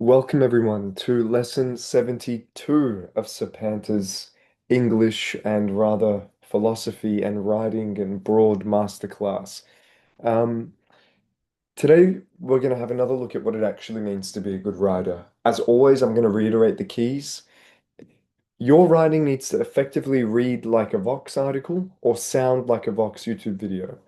Welcome everyone to lesson 72 of Sapanta's English and rather philosophy and writing and broad masterclass. Um, Today we're going to have another look at what it actually means to be a good writer. As always, I'm going to reiterate the keys. Your writing needs to effectively read like a Vox article or sound like a Vox YouTube video.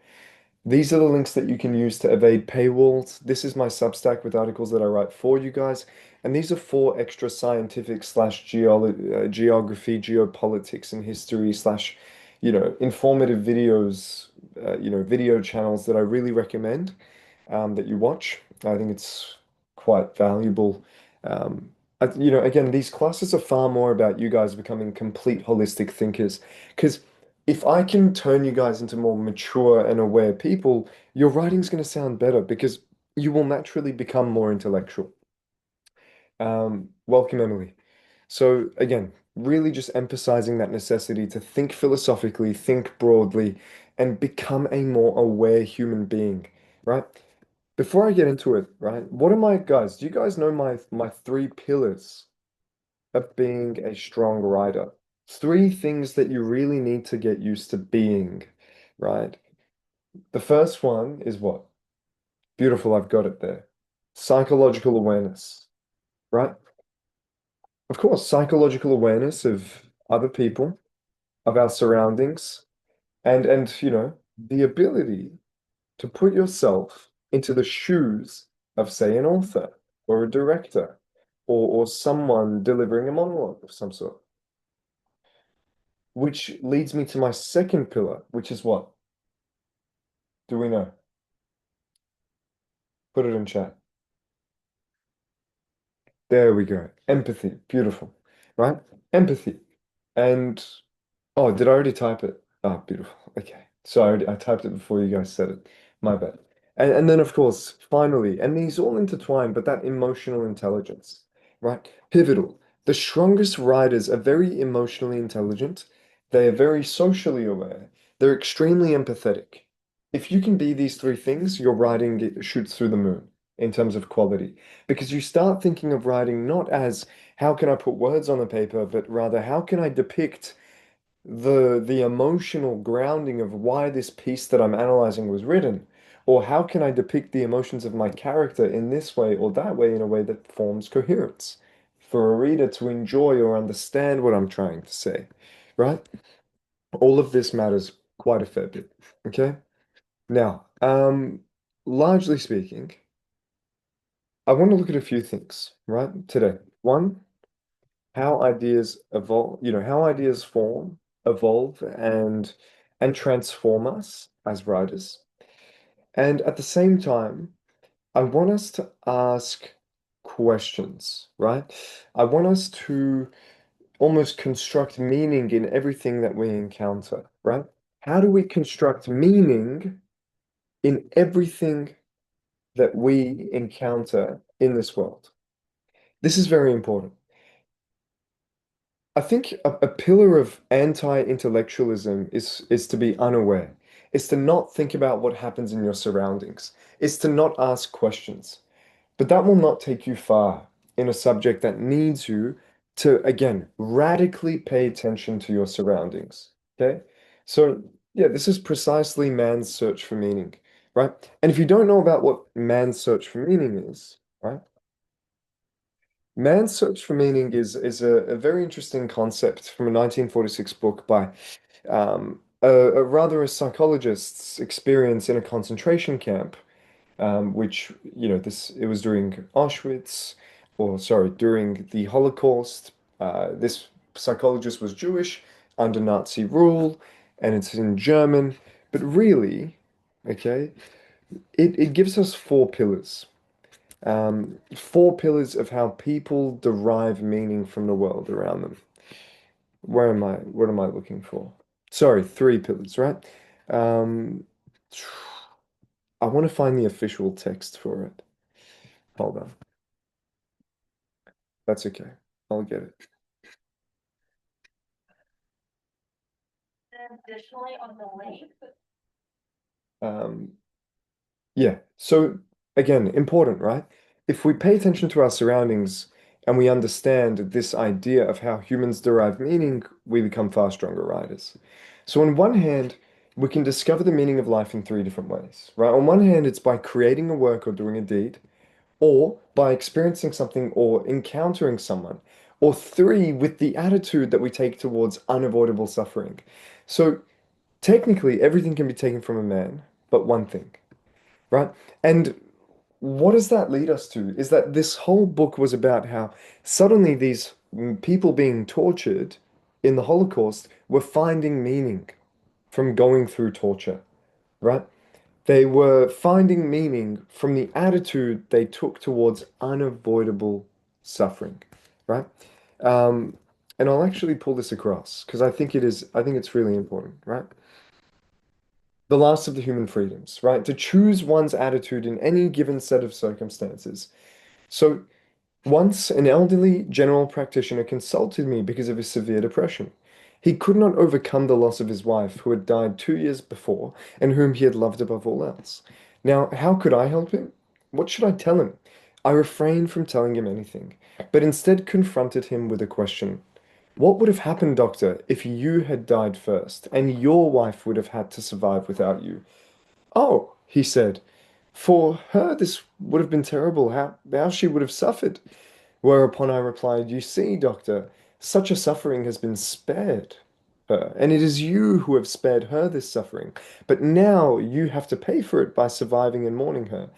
These are the links that you can use to evade paywalls. This is my Substack with articles that I write for you guys. And these are four extra scientific slash geography, geopolitics, and history slash, informative videos, video channels that I really recommend that you watch. I think it's quite valuable. Again, these classes are far more about you guys becoming complete holistic thinkers. Because if I can turn you guys into more mature and aware people, your writing's going to sound better because you will naturally become more intellectual. Welcome, Emily. So, again, really just emphasizing that necessity to think philosophically, think broadly, and become a more aware human being, right? Before I get into it, right, what are my guys? Do you guys know my three pillars of being a strong writer? Three things that you really need to get used to being, right? The first one is what? Beautiful, I've got it there. Psychological awareness, right? Of course, psychological awareness of other people, of our surroundings, and the ability to put yourself into the shoes of, say, an author or a director or someone delivering a monologue of some sort. Which leads me to my second pillar, which is what? Do we know? Put it in chat. There we go. Empathy. Beautiful. Right? Empathy. And oh, did I already type it? Oh, beautiful. Okay. Sorry, I typed it before you guys said it. My bad. And then of course, finally, and these all intertwine, but that emotional intelligence, right? Pivotal. The strongest writers are very emotionally intelligent. They are very socially aware. They're extremely empathetic. If you can be these three things, your writing shoots through the moon in terms of quality. Because you start thinking of writing not as how can I put words on the paper, but rather how can I depict the emotional grounding of why this piece that I'm analyzing was written, or how can I depict the emotions of my character in this way or that way in a way that forms coherence for a reader to enjoy or understand what I'm trying to say, right? All of this matters quite a fair bit, okay? Now, largely speaking, I want to look at a few things, right, today. One, how ideas evolve, how ideas form, evolve, and transform us as writers. And at the same time, I want us to ask questions, right? I want us to almost construct meaning in everything that we encounter, right? How do we construct meaning in everything that we encounter in this world? This is very important. I think a pillar of anti-intellectualism is to be unaware. It's to not think about what happens in your surroundings. It's to not ask questions. But that will not take you far in a subject that needs you to, again, radically pay attention to your surroundings. Okay? So, yeah, this is precisely man's search for meaning, right? And if you don't know about what man's search for meaning is, right? Man's Search for Meaning is a very interesting concept from a 1946 book by a psychologist's experience in a concentration camp, which, this it was during Auschwitz, or sorry, during the Holocaust. This psychologist was Jewish under Nazi rule, and it's in German. But really, okay, it gives us four pillars. Four pillars of how people derive meaning from the world around them. Where am I? What am I looking for? Sorry, three pillars, right? Um, I want to find the official text for it. Hold on. That's okay. I'll get it. Um, yeah. So again, important, right? if we pay attention to our surroundings and we understand this idea of how humans derive meaning, we become far stronger writers. So, on one hand, we can discover the meaning of life in three different ways, right? On one hand, it's by creating a work or doing a deed, or by experiencing something or encountering someone, or three, with the attitude that we take towards unavoidable suffering. So, technically, everything can be taken from a man, but one thing, right? And what does that lead us to? Is that this whole book was about how suddenly these people being tortured in the Holocaust were finding meaning from going through torture, right? They were finding meaning from the attitude they took towards unavoidable suffering, right? Um, and I'll actually pull this across because I think it's really important, right? The last of the human freedoms, right? To choose one's attitude in any given set of circumstances. So once an elderly general practitioner consulted me because of his severe depression. He could not overcome the loss of his wife, who had died 2 years before and whom he had loved above all else. Now, how could I help him? What should I tell him? I refrained from telling him anything, but instead confronted him with a question. What would have happened, doctor, if you had died first and your wife would have had to survive without you? Oh, he said, for her this would have been terrible. How she would have suffered. Whereupon I replied, you see, doctor, such a suffering has been spared her, and it is you who have spared her this suffering. But now you have to pay for it by surviving and mourning her.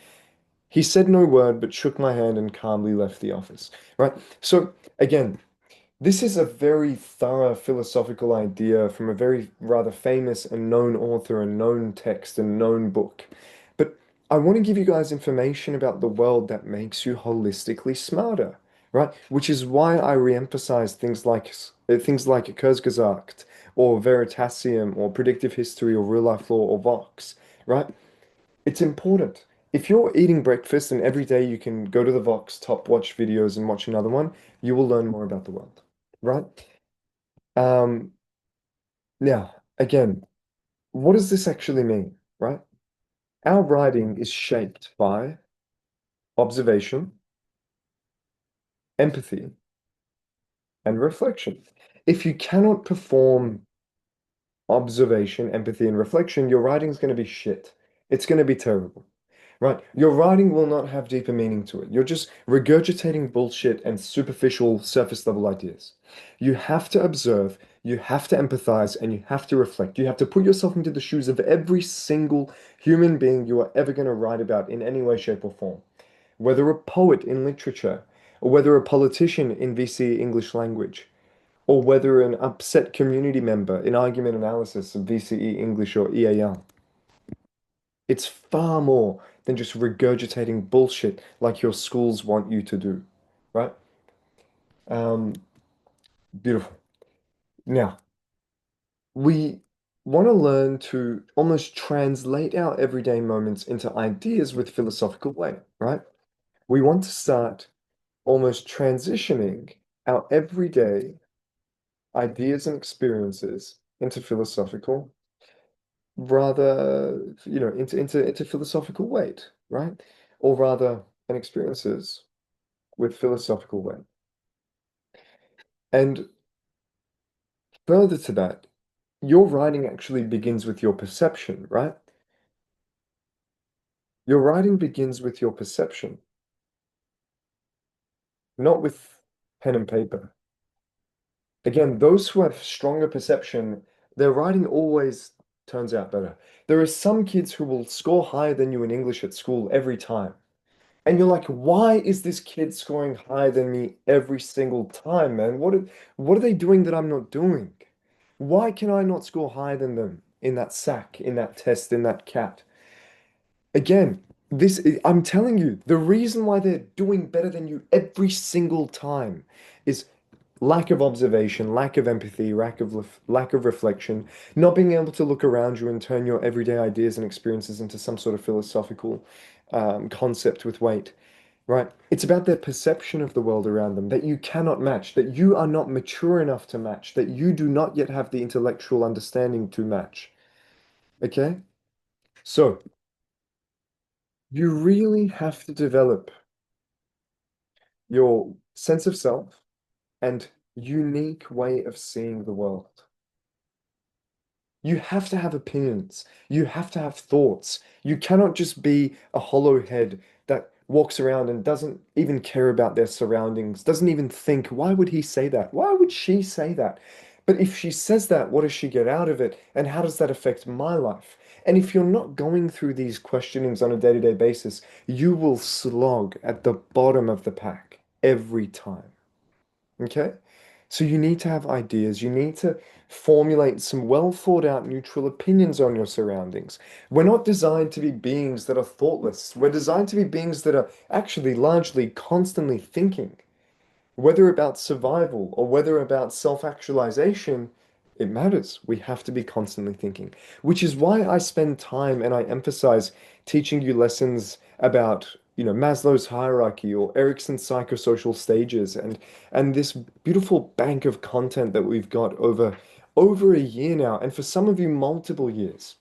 He said no word, but shook my hand and calmly left the office. Right? So, again, this is a very thorough philosophical idea from a very rather famous and known author and known text and known book. But I want to give you guys information about the world that makes you holistically smarter, right? Which is why I re-emphasize things like Kurzgesagt or Veritasium or predictive history or real life law or Vox, right? It's important. If you're eating breakfast and every day you can go to the Vox Top Watch videos and watch another one, you will learn more about the world, right? Um, Now, again, what does this actually mean, right? Our writing is shaped by observation, empathy, and reflection. If you cannot perform observation, empathy, and reflection, your writing's going to be shit. It's going to be terrible. Right. Your writing will not have deeper meaning to it. You're just regurgitating bullshit and superficial surface level ideas. You have to observe, you have to empathize, and you have to reflect. You have to put yourself into the shoes of every single human being you are ever going to write about in any way, shape, or form. Whether a poet in literature, or whether a politician in VCE English language, or whether an upset community member in argument analysis of VCE English or EAL. It's far more than just regurgitating bullshit like your schools want you to do, right? Um, Beautiful. Now, we want to learn to almost translate our everyday moments into ideas with philosophical weight, right? We want to start almost transitioning our everyday ideas and experiences into philosophical, rather, into philosophical weight, right? Or rather, and experiences with philosophical weight. And further to that, your writing actually begins with your perception, right? Your writing begins with your perception, not with pen and paper. Again, those who have stronger perception, their writing always turns out better. There are some kids who will score higher than you in English at school every time. And you're like, why is this kid scoring higher than me every single time, man? What are they doing that I'm not doing? Why can I not score higher than them in that sack, in that test, in that cat? Again, I'm telling you, the reason why they're doing better than you every single time is lack of observation, lack of empathy, lack of reflection, not being able to look around you and turn your everyday ideas and experiences into some sort of philosophical concept with weight, right? It's about their perception of the world around them that you cannot match, that you are not mature enough to match, that you do not yet have the intellectual understanding to match. Okay? So you really have to develop your sense of self, and unique way of seeing the world. You have to have opinions. You have to have thoughts. You cannot just be a hollow head that walks around and doesn't even care about their surroundings, doesn't even think, why would he say that? Why would she say that? But if she says that, what does she get out of it? And how does that affect my life? And if you're not going through these questionings on a day-to-day basis, you will slog at the bottom of the pack every time. Okay? So you need to have ideas. You need to formulate some well thought out neutral opinions on your surroundings. We're not designed to be beings that are thoughtless. We're designed to be beings that are actually largely constantly thinking. Whether about survival or whether about self-actualization, it matters. We have to be constantly thinking, which is why I spend time and I emphasize teaching you lessons about, Maslow's hierarchy or Erickson's psychosocial stages and this beautiful bank of content that we've got over a year now, and for some of you, multiple years.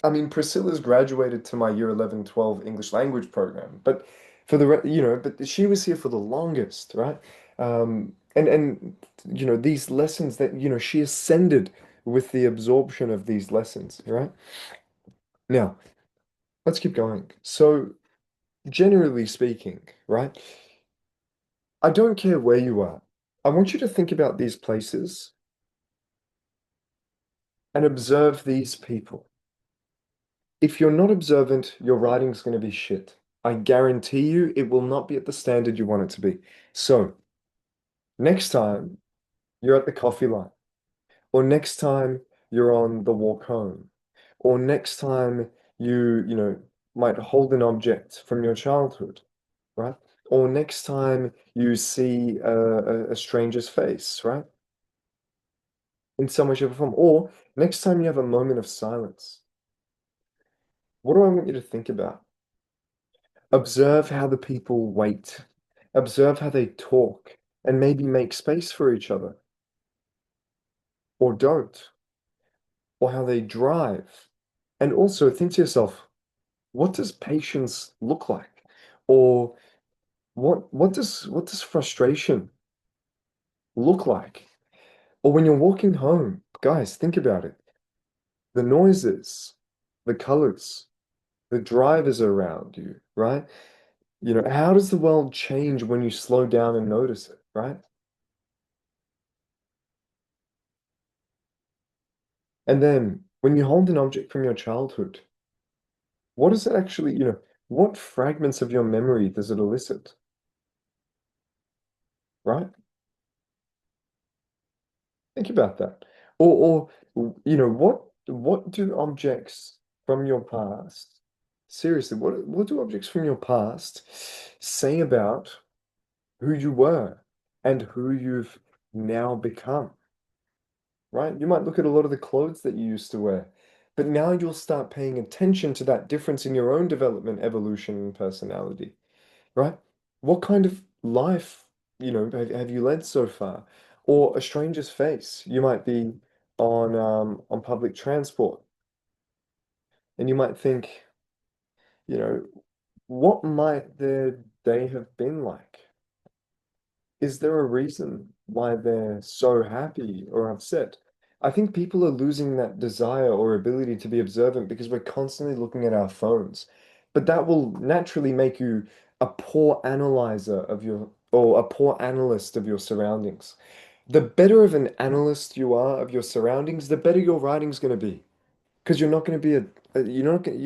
I mean, Priscilla's graduated to my year 11, 12 English language program, but but she was here for the longest, right? And these lessons that, she ascended with the absorption of these lessons, right? Now, let's keep going. So, generally speaking, right? I don't care where you are. I want you to think about these places and observe these people. If you're not observant, your writing's going to be shit. I guarantee you it will not be at the standard you want it to be. So, next time you're at the coffee line, or next time you're on the walk home, or next time you might hold an object from your childhood, right? Or next time you see a stranger's face, right? In some way, shape, or form. Or next time you have a moment of silence, what do I want you to think about? Observe how the people wait. Observe how they talk and maybe make space for each other or don't, or how they drive. And also think to yourself, what does patience look like? Or what does frustration look like? Or when you're walking home, guys, think about it. The noises, the colors, the drivers around you, right? How does the world change when you slow down and notice it, right? And then when you hold an object from your childhood, what does it actually, what fragments of your memory does it elicit, right? Think about that. What do objects from your past, seriously, what do objects from your past say about who you were and who you've now become? Right? You might look at a lot of the clothes that you used to wear, but now you'll start paying attention to that difference in your own development, evolution, and personality, right? What kind of life, have you led so far? Or a stranger's face. You might be on public transport, and you might think, you know, what might their day have been like? Is there a reason why they're so happy or upset? I think people are losing that desire or ability to be observant because we're constantly looking at our phones. But that will naturally make you a poor analyzer of your, or a poor analyst of your surroundings. The better of an analyst you are of your surroundings, the better your writing's going to be. Because you're not going to be you're not going,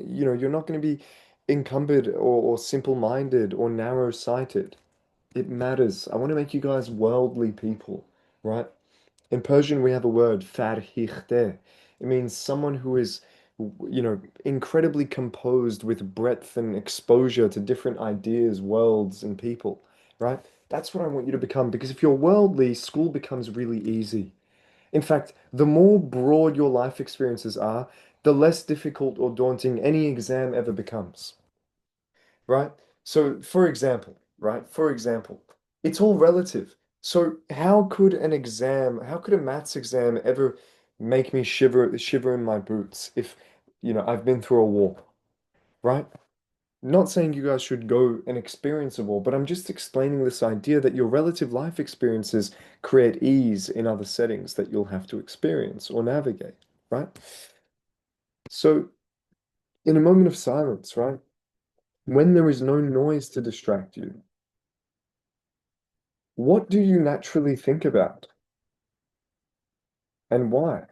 you're not going to be encumbered or simple-minded or narrow-sighted. It matters. I want to make you guys worldly people, right? In Persian, we have a word, farhikhte. It means someone who is, incredibly composed with breadth and exposure to different ideas, worlds, and people, right? That's what I want you to become because if you're worldly, school becomes really easy. In fact, the more broad your life experiences are, the less difficult or daunting any exam ever becomes, right? So, for example, right? For example, it's all relative. So, how could a maths exam ever make me shiver in my boots if, I've been through a war, right? Not saying you guys should go and experience a war, but I'm just explaining this idea that your relative life experiences create ease in other settings that you'll have to experience or navigate, right? So, in a moment of silence, right? When there is no noise to distract you, what do you naturally think about and why?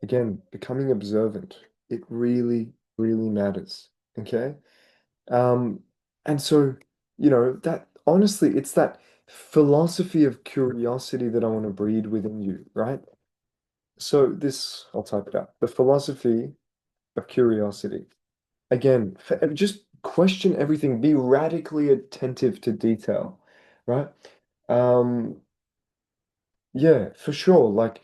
Again, becoming observant. It really, really matters. Okay? Um, and so, that honestly, it's that philosophy of curiosity that I want to breed within you, right? So this, I'll type it out. The philosophy of curiosity. Again, just question everything, be radically attentive to detail, right? Um, yeah, for sure. Like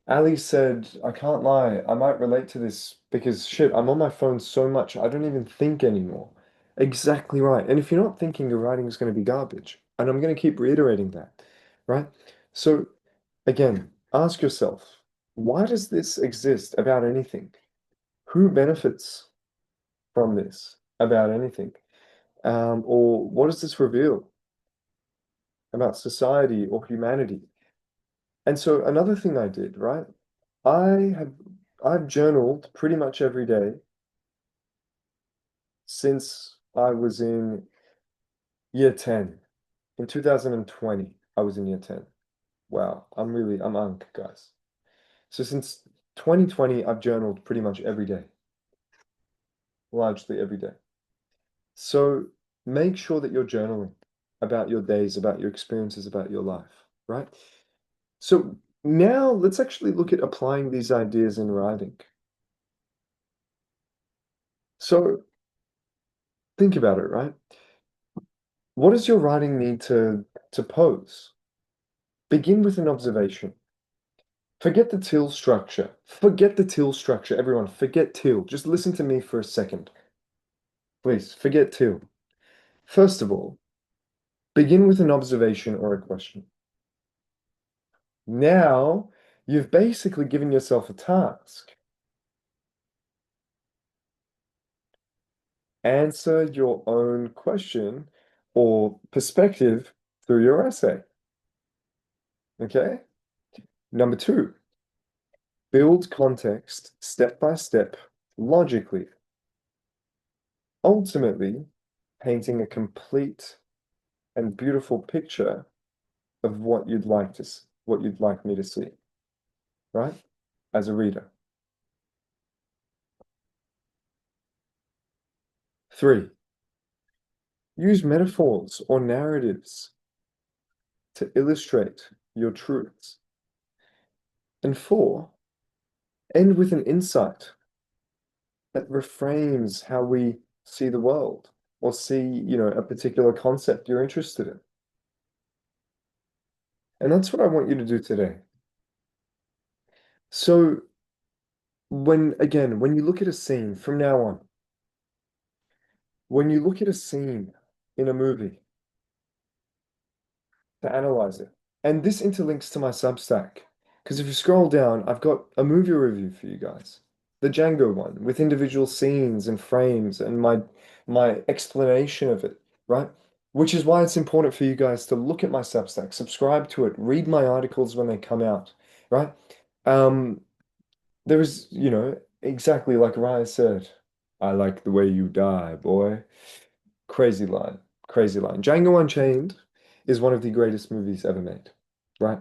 Ali said, I can't lie, I might relate to this because shit, I'm on my phone so much, I don't even think anymore. Exactly right. And if you're not thinking, your writing is going to be garbage. And I'm going to keep reiterating that, right? So again, ask yourself, why does this exist about anything? Who benefits from this about anything? Or what does this reveal about society or humanity? And so another thing I did, right? I have I've journaled pretty much every day since I was in year 10. In 2020, I was in year 10. Wow, I'm unk, guys. So since 2020, I've journaled pretty much every day, largely every day. So make sure that you're journaling about your days, about your experiences, about your life, right? So now let's actually look at applying these ideas in writing. So think about it, right? What does your writing need to pose? Begin with an observation. Forget the till structure. Forget the till structure. Everyone, forget till. Just listen to me for a second. Please, forget till. First of all, begin with an observation or a question. Now, you've basically given yourself a task. Answer your own question or perspective through your essay. Okay? Number two, build context step by step, logically, ultimately painting a complete and beautiful picture of what you'd like what you'd like me to see, right? As a reader. Three, use metaphors or narratives to illustrate your truths. And four, end with an insight that reframes how we see the world or see, a particular concept you're interested in. And that's what I want you to do today. So when you look at a scene from now on, when you look at a scene in a movie, to analyze it. And this interlinks to my Substack. Because if you scroll down, I've got a movie review for you guys. The Django one, with individual scenes and frames and my explanation of it, right? Which is why it's important for you guys to look at my Substack, subscribe to it, read my articles when they come out, right? Um, there is, exactly like Ryan said, I like the way you die, boy. Crazy line. Crazy line. Django Unchained is one of the greatest movies ever made, right?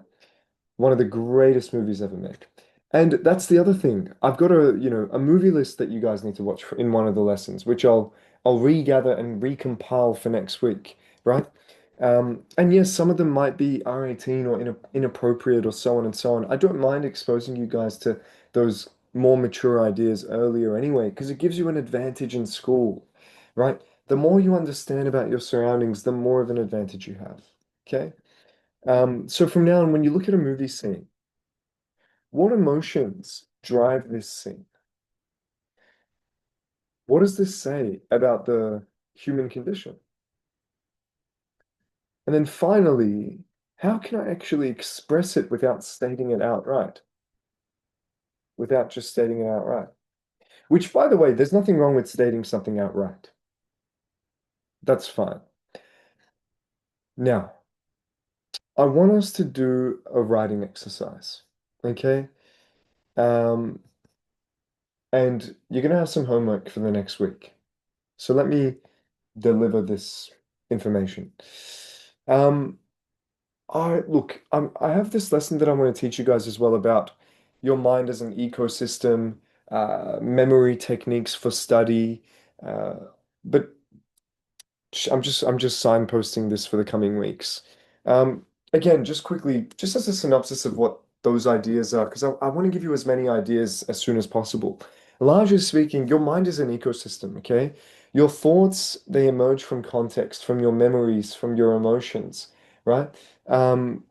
One of the greatest movies ever made. And that's the other thing. I've got a movie list that you guys need to watch in one of the lessons, which I'll regather and recompile for next week, right? And yes, some of them might be R18 or inappropriate or so on and so on. I don't mind exposing you guys to those more mature ideas earlier anyway, because it gives you an advantage in school, right? The more you understand about your surroundings, the more of an advantage you have. Okay? So from now on, when you look at a movie scene, what emotions drive this scene? What does this say about the human condition? And then finally, how can I actually express it without stating it outright? Without just stating it outright. Which, by the way, there's nothing wrong with stating something outright. That's fine. Now, I want us to do a writing exercise. Okay? Um, and you're gonna have some homework for the next week. So let me deliver this information. Um, I have this lesson that I want to teach you guys as well about your mind as an ecosystem, memory techniques for study. Uh, but I'm just signposting this for the coming weeks. Again, just quickly, just as a synopsis of what those ideas are, because I want to give you as many ideas as soon as possible. Largely speaking, your mind is an ecosystem, okay? Your thoughts, they emerge from context, from your memories, from your emotions, right? Um,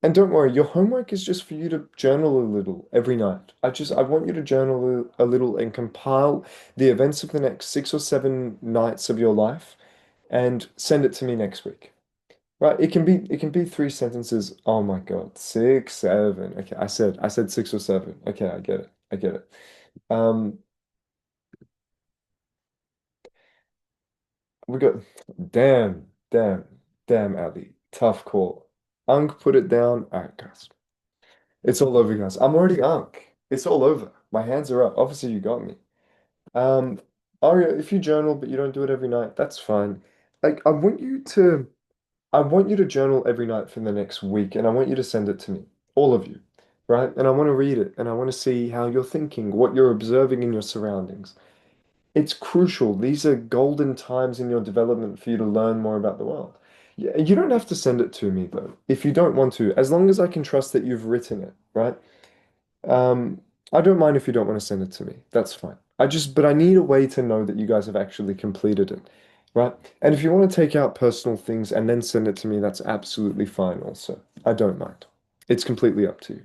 and don't worry, your homework is just for you to journal a little every night. I want you to journal a little and compile the events of the next 6 or 7 nights of your life and send it to me next week. Right? It can be 3 sentences. Oh my God. 6, 7. Okay, I said 6 or 7. Okay, I get it. I get it. Um, we got damn, damn, damn, Ali. Tough call. Unk put it down. All right, guys. It's all over, guys. I'm already Unk. It's all over. My hands are up. Obviously, you got me. Um, Aria, if you journal but you don't do it every night, that's fine. Like, I want you to journal every night for the next week, and I want you to send it to me, all of you, right? And I want to read it, and I want to see how you're thinking, what you're observing in your surroundings. It's crucial. These are golden times in your development for you to learn more about the world. You don't have to send it to me, though, if you don't want to, as long as I can trust that you've written it, right? Um, I don't mind if you don't want to send it to me. That's fine. But I need a way to know that you guys have actually completed it, right? And if you want to take out personal things and then send it to me, that's absolutely fine also. I don't mind. It's completely up to you.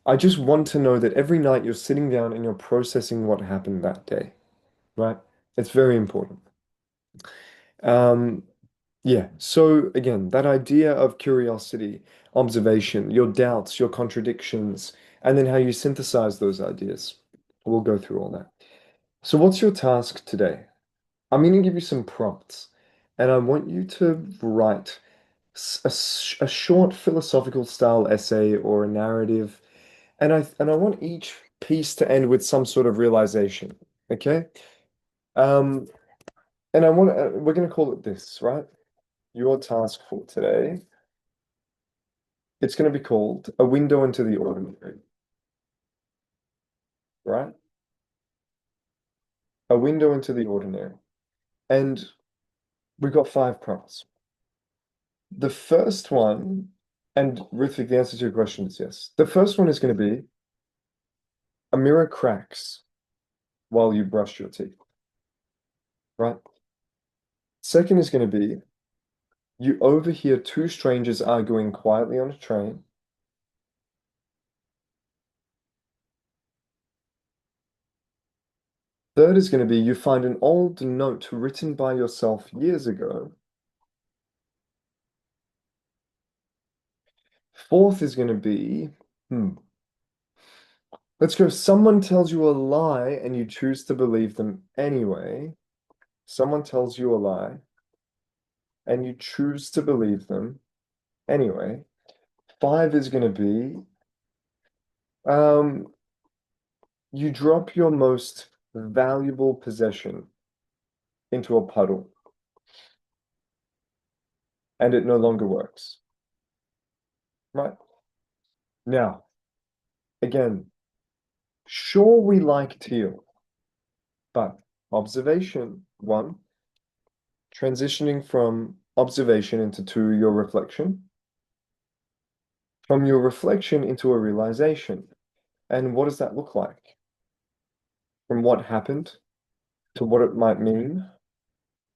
I just want to know that every night you're sitting down and you're processing what happened that day, right? It's very important. Um, yeah, so again, that idea of curiosity, observation, your doubts, your contradictions, and then how you synthesize those ideas. We'll go through all that. So, what's your task today? I'm going to give you some prompts, and I want you to write a short philosophical style essay or a narrative, and I want each piece to end with some sort of realization. Okay? Um, and we're going to call it this, right? Your task for today. It's going to be called A Window into the Ordinary, right? A window into the ordinary. And we've got 5 prompts. The first one, and Ruthvik, the answer to your question is yes. The first one is going to be a mirror cracks while you brush your teeth, right? Second is going to be you overhear two strangers arguing quietly on a train. Third is going to be you find an old note written by yourself years ago. Fourth is going to be, let's go. Someone tells you a lie and you choose to believe them anyway. Someone tells you a lie and you choose to believe them anyway. Five is going to be, um, you drop your most valuable possession into a puddle and it no longer works. Right? Now, again, sure, we like teal, but observation, one, transitioning from observation into two, your reflection, from your reflection into a realization. And what does that look like? From what happened to what it might mean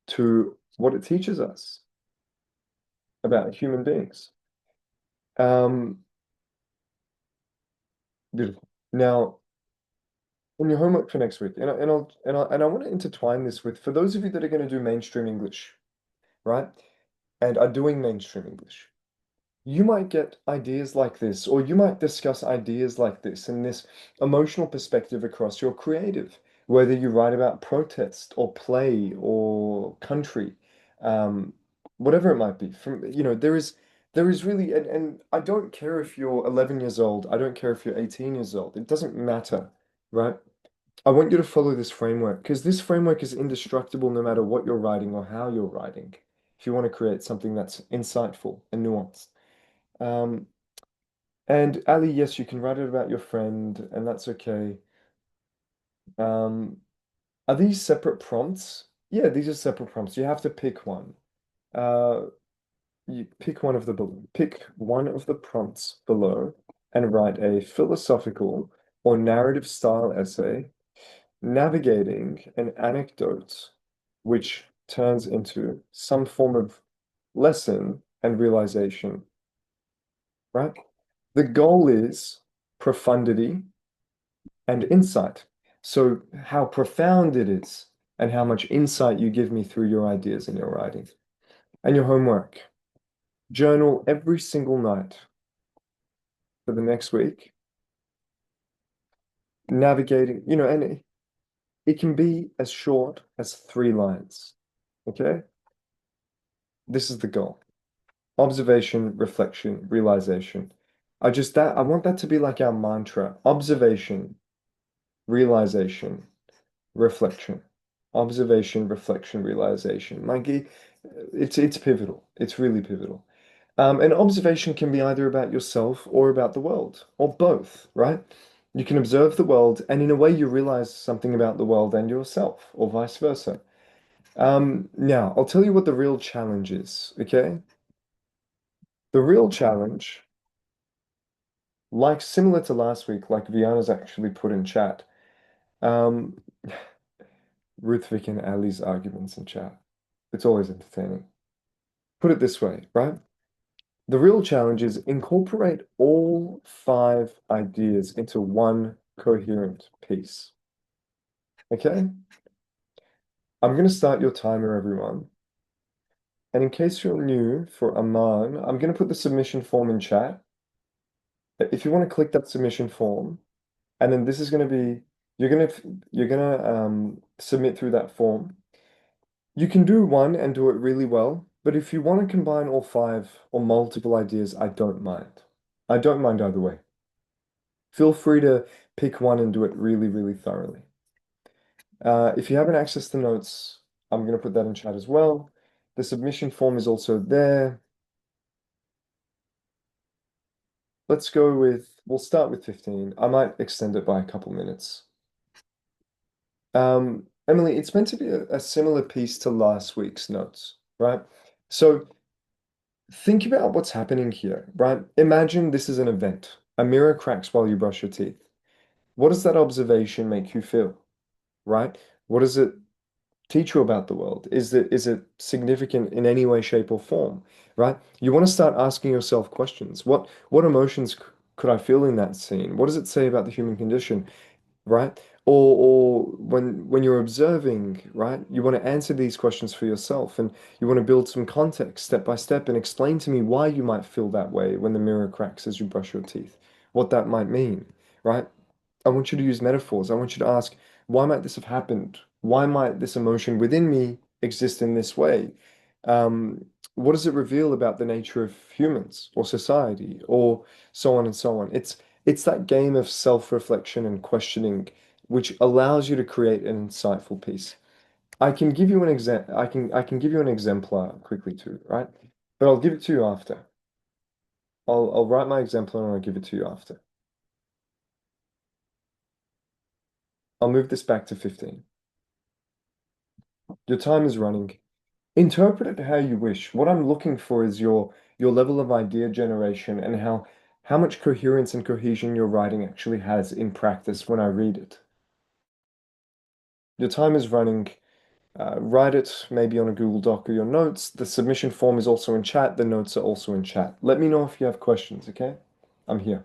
to what it teaches us about human beings. Um, Beautiful. Now, in your homework for next week, and I want to intertwine this with for those of you that are going to do mainstream English, right? And are doing mainstream English. You might get ideas like this, or you might discuss ideas like this and this emotional perspective across your creative. whether you write about protest or play or country, um, whatever it might be. From, there is really, and I don't care if you're 11 years old, I don't care if you're 18 years old, it doesn't matter, right? I want you to follow this framework because this framework is indestructible no matter what you're writing or how you're writing. If you want to create something that's insightful and nuanced. Um, and Ali, yes, you can write it about your friend, and that's okay. Um, are these separate prompts? Yeah, these are separate prompts. You have to pick one. Uh, you pick one of the prompts below and write a philosophical or narrative style essay navigating an anecdote which turns into some form of lesson and realization, right? The goal is profundity and insight. So, how profound it is and how much insight you give me through your ideas in your writing. And your homework, journal every single night for the next week, navigating, and it can be as short as 3 lines. Okay? This is the goal. Observation, reflection, realization. I want that to be like our mantra. Observation, realization, reflection. Observation, reflection, realization. Mikey, it's pivotal. It's really pivotal. And observation can be either about yourself or about the world, or both, right? You can observe the world, and in a way, you realize something about the world and yourself, or vice versa. Now, I'll tell you what the real challenge is, okay? The real challenge, like similar to last week, like Viana's actually put in chat, um, Ruth Vic and Ali's arguments in chat. It's always entertaining. Put it this way, right? The real challenge is incorporate all 5 ideas into one coherent piece. Okay? I'm going to start your timer, everyone. And in case you're new for Aman, I'm going to put the submission form in chat. If you want to click that submission form, and then this is going to be, you're going to submit through that form. You can do one and do it really well, but if you want to combine all 5 or multiple ideas, I don't mind. I don't mind either way. Feel free to pick one and do it really, really thoroughly. If you haven't accessed the notes, I'm going to put that in chat as well. The submission form is also there. We'll start with 15. I might extend it by a couple minutes. Emily, it's meant to be a similar piece to last week's notes, right? So think about what's happening here, right? Imagine this is an event. A mirror cracks while you brush your teeth. What does that observation make you feel, right? What does it teach you about the world? Is it significant in any way, shape, or form, right? You want to start asking yourself questions. What emotions could I feel in that scene? What does it say about the human condition, right? Or when you're observing, right, you want to answer these questions for yourself and you want to build some context step by step and explain to me why you might feel that way when the mirror cracks as you brush your teeth, what that might mean, right? I want you to use metaphors. I want you to ask, why might this have happened? Why might this emotion within me exist in this way? What does it reveal about the nature of humans or society or so on and so on? It's that game of self-reflection and questioning which allows you to create an insightful piece. I can give you an exemplar quickly too, right? But I'll give it to you after. I'll write my exemplar and I'll give it to you after. I'll move this back to 15. Your time is running. Interpret it how you wish. What I'm looking for is your level of idea generation and how much coherence and cohesion your writing actually has in practice when I read it. Your time is running. Write it maybe on a Google Doc or your notes. The submission form is also in chat. The notes are also in chat. Let me know if you have questions, okay? I'm here.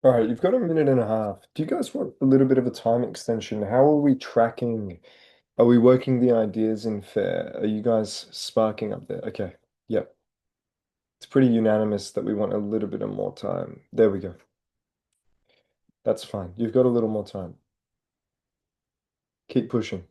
All right, you've got a minute and a half. Do you guys want a little bit of a time extension? How are we tracking? Are we working the ideas in fair? Are you guys sparking up there? Okay. Yep. It's pretty unanimous that we want a little bit of more time. There we go. That's fine. You've got a little more time. Keep pushing.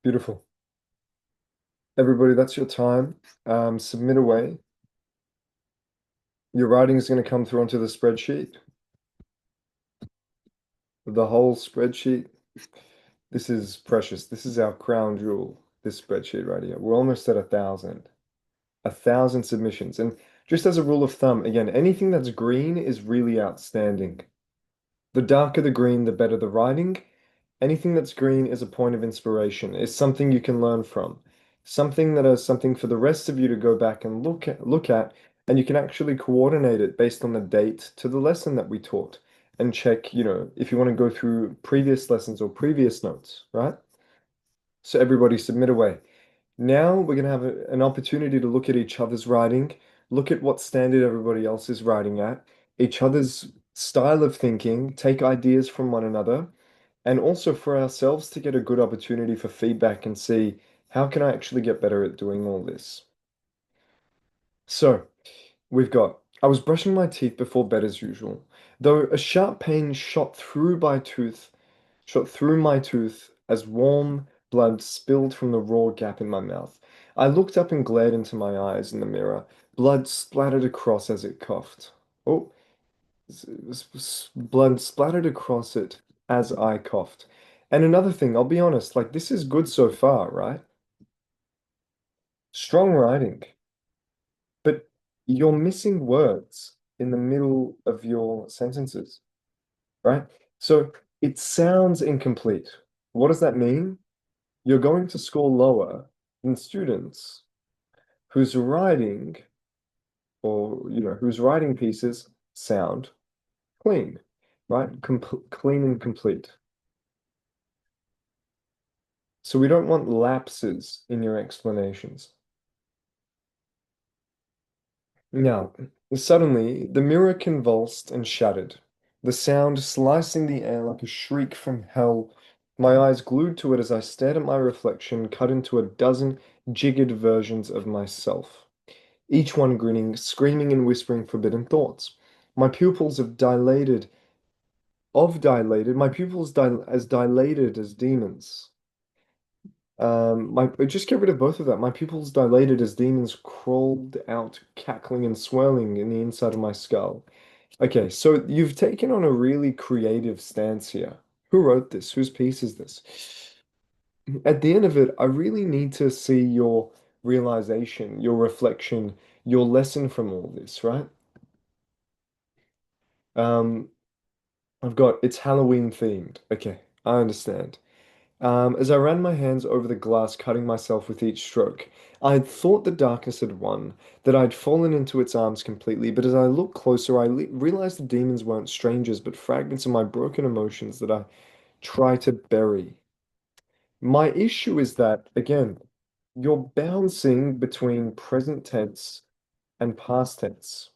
Beautiful. Everybody, that's your time. Submit away. Your writing is going to come through onto the spreadsheet, the whole spreadsheet. This is precious. This is our crown jewel, this spreadsheet right here. We're almost at 1,000. 1,000 submissions. And just as a rule of thumb, again, anything that's green is really outstanding. The darker the green, the better the writing. Anything that's green is a point of inspiration. It's something you can learn from. Something that is something for the rest of you to go back and look at, and you can actually coordinate it based on the date to the lesson that we taught and check, if you want to go through previous lessons or previous notes, right? So everybody submit away. Now we're going to have an opportunity to look at each other's writing, look at what standard everybody else is writing at, each other's style of thinking, take ideas from one another, and also for ourselves to get a good opportunity for feedback and see how can I actually get better at doing all this. So we've got, I was brushing my teeth before bed as usual, though a sharp pain shot through my tooth as warm blood spilled from the raw gap in my mouth. I looked up and glared into my eyes in the mirror. Blood splattered across as it coughed. Oh, blood splattered across it as I coughed. And another thing, I'll be honest, like this is good so far, right? Strong writing, but you're missing words in the middle of your sentences, right? So it sounds incomplete. What does that mean? You're going to score lower than students whose writing whose writing pieces sound clean, right? Clean and complete. So we don't want lapses in your explanations. Now, suddenly, the mirror convulsed and shattered, the sound slicing the air like a shriek from hell. My eyes glued to it as I stared at my reflection, cut into a dozen jiggered versions of myself, each one grinning, screaming, and whispering forbidden thoughts. My pupils my pupils as dilated as demons. Just get rid of both of that. My pupils dilated as demons crawled out, cackling and swirling in the inside of my skull. Okay, so you've taken on a really creative stance here. Who wrote this? Whose piece is this? At the end of it, I really need to see your realization, your reflection, your lesson from all this, right? Um, I've got it's Halloween themed. Okay, I understand. As I ran my hands over the glass, cutting myself with each stroke, I had thought the darkness had won, that I'd fallen into its arms completely, but as I looked closer, I realized the demons weren't strangers, but fragments of my broken emotions that I try to bury. My issue is that, again, you're bouncing between present tense and past tense.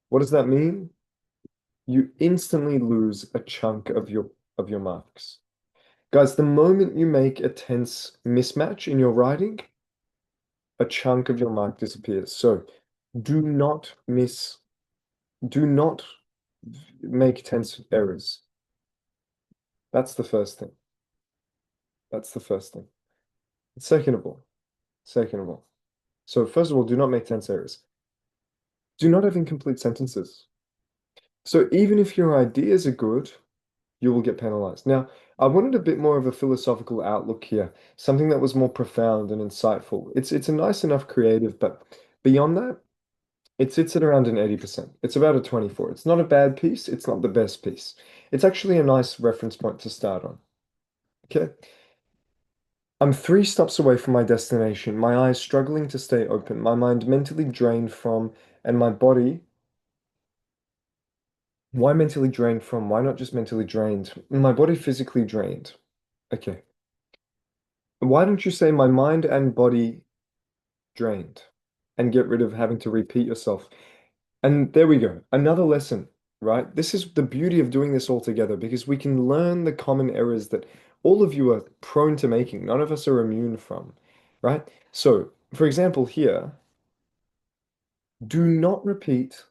What does that mean? You instantly lose a chunk of your marks. Guys, the moment you make a tense mismatch in your writing, a chunk of your mark disappears. So do not miss, do not make tense errors. That's the first thing. That's the first thing. Second of all, second of all. So first of all, do not make tense errors. Do not have incomplete sentences. So even if your ideas are good, you will get penalized. Now, I wanted a bit more of a philosophical outlook here, something that was more profound and insightful. It's a nice enough creative, but beyond that, it sits at around an 80%. It's about a 24. It's not a bad piece, it's not the best piece. It's actually a nice reference point to start on. Okay. I'm 3 stops away from my destination, my eyes struggling to stay open, my mind mentally drained from, and my body. Why mentally drained from? Why not just mentally drained? My body physically drained. Okay. Why don't you say my mind and body drained and get rid of having to repeat yourself? And there we go. Another lesson, right? This is the beauty of doing this all together because we can learn the common errors that all of you are prone to making. None of us are immune from, right? So, for example, here, do not repeat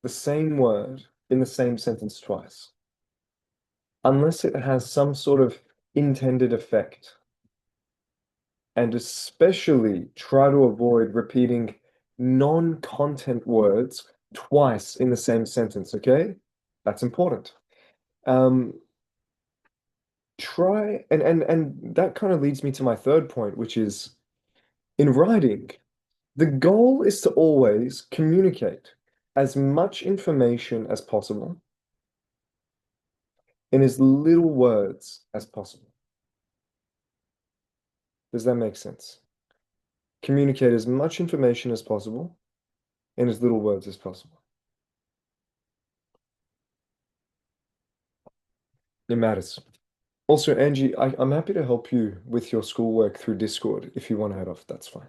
the same word in the same sentence twice unless it has some sort of intended effect. and especially try to avoid repeating non-content words twice in the same sentence, okay? That's important. Um, try and that kind of leads me to my third point, which is in writing, the goal is to always communicate as much information as possible in as little words as possible. Does that make sense? Communicate as much information as possible in as little words as possible. It matters. Also, Angie, I'm happy to help you with your schoolwork through Discord if you want to head off, that's fine.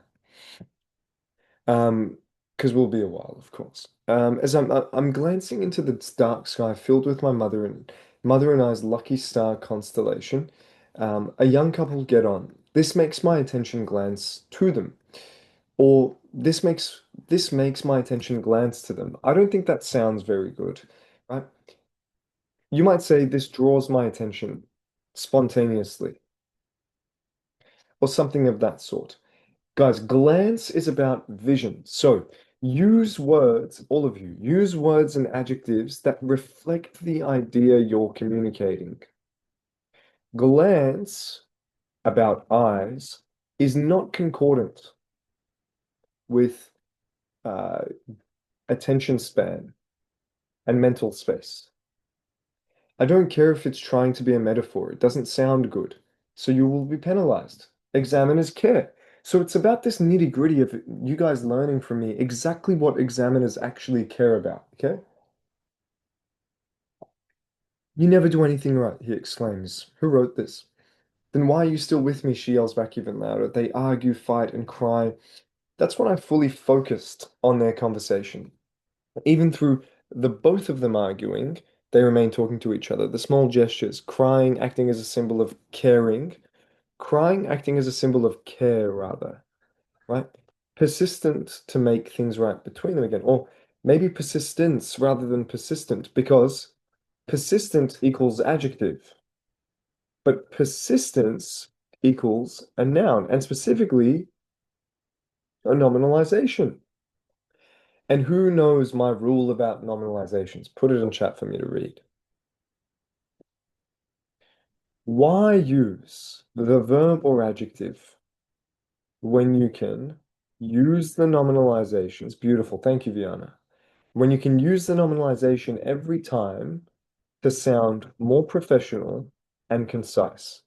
Um, because we'll be a while, of course. As I'm glancing into the dark sky filled with my mother and I's lucky star constellation, a young couple get on. This makes my attention glance to them, or this makes my attention glance to them. I don't think that sounds very good, right? You might say this draws my attention spontaneously, or something of that sort. Guys, glance is about vision. So use words, all of you, use words and adjectives that reflect the idea you're communicating. Glance, about eyes, is not concordant with uh, attention span and mental space. I don't care if it's trying to be a metaphor, it doesn't sound good, so you will be penalized. Examiners care. So it's about this nitty-gritty of you guys learning from me exactly what examiners actually care about, okay? You never do anything right, he exclaims. Who wrote this? Then why are you still with me? She yells back even louder. They argue, fight, and cry. That's when I fully focused on their conversation. Even through the both of them arguing, they remain talking to each other. The small gestures, crying acting as a symbol of caring, crying acting as a symbol of care, rather, right? Persistent to make things right between them again, or maybe persistence rather than persistent, because persistent equals adjective, but persistence equals a noun, and specifically a nominalization. And who knows my rule about nominalizations? Put it in chat for me to read. Why use the verb or adjective when you can use the nominalizations? Beautiful. Thank you, Viana. When you can use the nominalization every time to sound more professional and concise.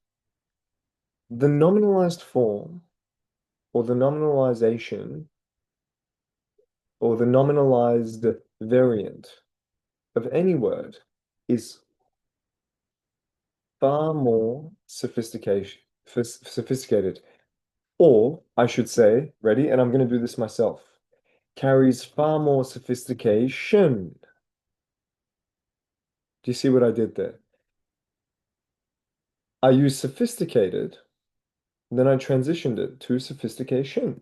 The nominalized form or the nominalization or the nominalized variant of any word is far more sophisticated. Or I should say, ready, and I'm going to do this myself, carries far more sophistication. Do you see what I did there? I used sophisticated, then I transitioned it to sophistication.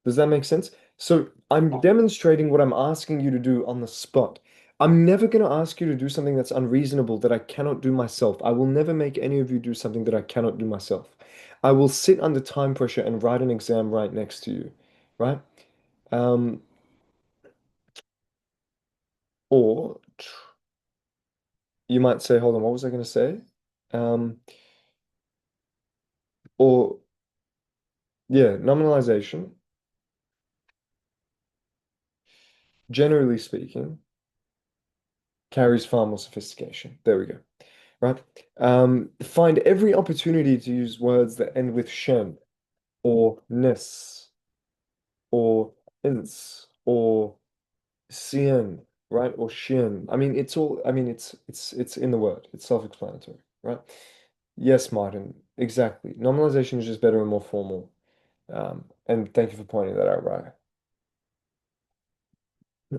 Does that make sense? So I'm demonstrating what I'm asking you to do on the spot. I'm never going to ask you to do something that's unreasonable that I cannot do myself. I will never make any of you do something that I cannot do myself. I will sit under time pressure and write an exam right next to you, right? Um, or you might say, hold on, what was I going to say? Um, or yeah, nominalization, generally speaking, carries far more sophistication. There we go. Right? Find every opportunity to use words that end with shen or ness or ins or sien, right? Or shin. I mean, it's all, I mean, it's in the word. It's self-explanatory, right? Yes, Martin, exactly. Normalization is just better and more formal. And thank you for pointing that out, right?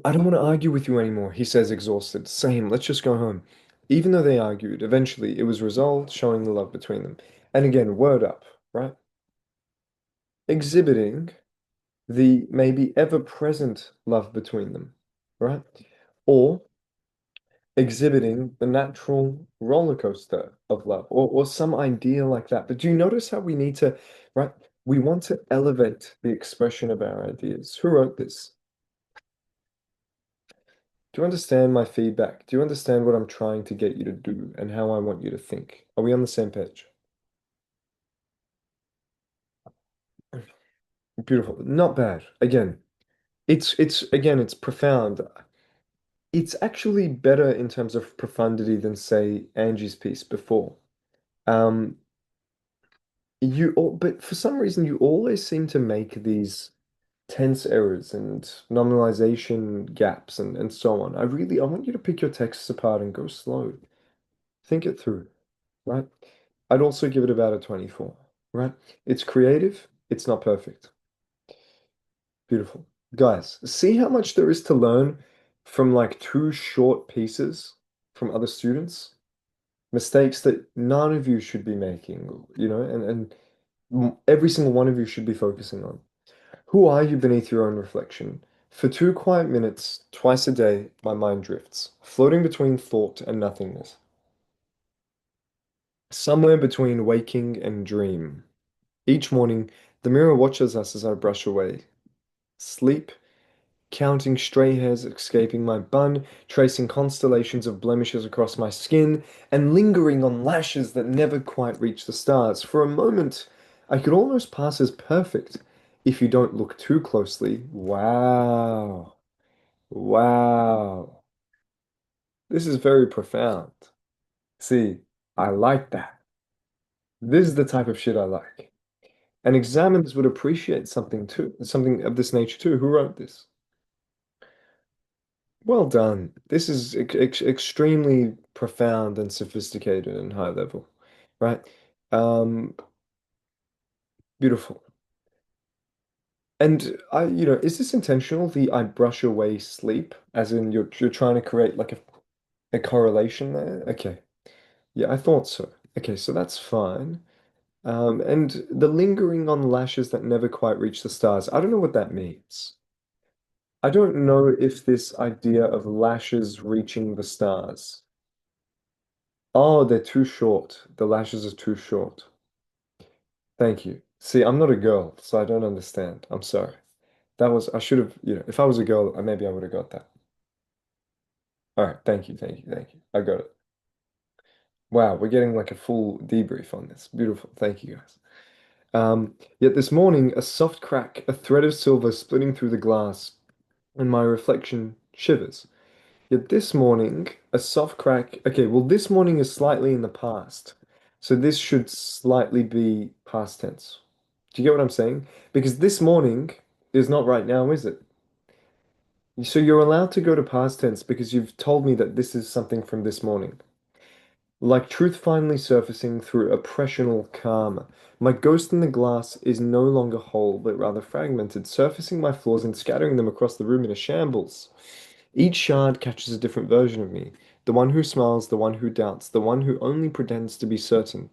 I don't want to argue with you anymore, he says, exhausted. Same, let's just go home. Even though they argued, eventually it was resolved, showing the love between them. And again, word up, right? Exhibiting the maybe ever-present love between them, right? Or exhibiting the natural roller coaster of love or some idea like that. But do you notice how we need to, right? We want to elevate the expression of our ideas. Who wrote this? Do you understand my feedback? Do you understand what I'm trying to get you to do and how I want you to think? Are we on the same page? Beautiful. Not bad. Again, it's again, it's profound. It's actually better in terms of profundity than say Angie's piece before. Um, but for some reason you always seem to make these tense errors and nominalization gaps and so on. I want you to pick your texts apart and go slow. Think it through, right? I'd also give it about a 24, right? It's creative, it's not perfect. Beautiful. Guys, see how much there is to learn from like two short pieces from other students? Mistakes that none of you should be making, and every single one of you should be focusing on. Who are you beneath your own reflection? For 2 quiet minutes, twice a day, my mind drifts, floating between thought and nothingness, somewhere between waking and dream. Each morning, the mirror watches us as I brush away. Sleep, counting stray hairs escaping my bun, tracing constellations of blemishes across my skin, and lingering on lashes that never quite reach the stars. For a moment, I could almost pass as perfect if you don't look too closely. Wow. Wow. This is very profound. See, I like that. This is the type of shit I like. And examiners would appreciate something too, something of this nature too. Who wrote this? Well done. This is ex extremely profound and sophisticated and high level, right? Um, Beautiful. And is this intentional? The I brush away sleep, as in you're trying to create like a correlation there? Okay. Yeah, I thought so. Okay, so that's fine. And the lingering on lashes that never quite reach the stars. I don't know what that means. I don't know if this idea of lashes reaching the stars. Oh, they're too short. The lashes are too short. Thank you. See, I'm not a girl, so I don't understand. I'm sorry. I should have, if I was a girl, maybe I would have got that. All right, thank you, thank you, thank you. I got it. Wow, we're getting like a full debrief on this. Beautiful. Thank you, guys. Yet this morning, a soft crack, a thread of silver splitting through the glass, and my reflection shivers. Yet this morning, a soft crack. Okay, well, this morning is slightly in the past. So this should slightly be past tense. Do you get what I'm saying? Because this morning is not right now, is it? So you're allowed to go to past tense because you've told me that this is something from this morning. Like truth finally surfacing through oppressional karma. My ghost in the glass is no longer whole, but rather fragmented, surfacing my flaws and scattering them across the room in a shambles. Each shard catches a different version of me. The one who smiles, the one who doubts, the one who only pretends to be certain.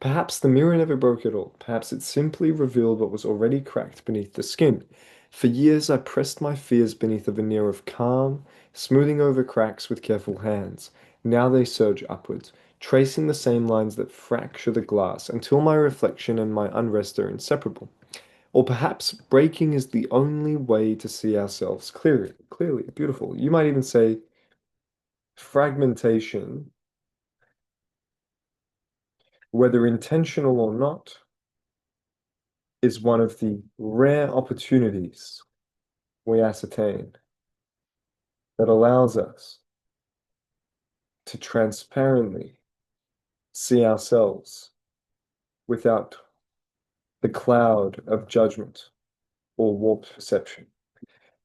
Perhaps the mirror never broke at all. Perhaps it simply revealed what was already cracked beneath the skin. For years I pressed my fears beneath a veneer of calm, smoothing over cracks with careful hands. Now they surge upwards, tracing the same lines that fracture the glass until my reflection and my unrest are inseparable. Or perhaps breaking is the only way to see ourselves clearly. Clearly, beautiful. You might even say fragmentation, whether intentional or not, is one of the rare opportunities we ascertain that allows us to transparently see ourselves without the cloud of judgment or warped perception.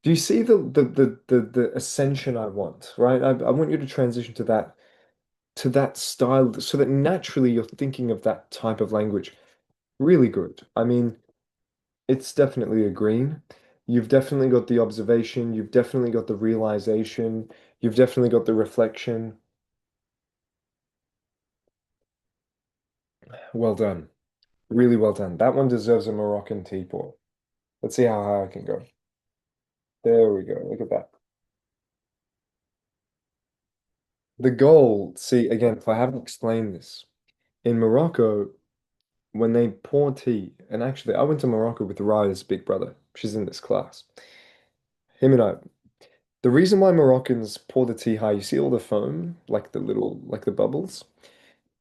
Do you see the ascension I want, right? I want you to transition to that style so that naturally you're thinking of that type of language. Really good. I mean, it's definitely a green. You've definitely got the observation, you've definitely got the realization, you've definitely got the reflection. Well done. Really well done. That one deserves a Moroccan teapot. Let's see how high I can go. There we go. Look at that. The goal, see, again, if I haven't explained this, in Morocco, when they pour tea, and actually, I went to Morocco with Raya's big brother. She's in this class. Him and I. The reason why Moroccans pour the tea high, you see all the foam, like the little, like the bubbles.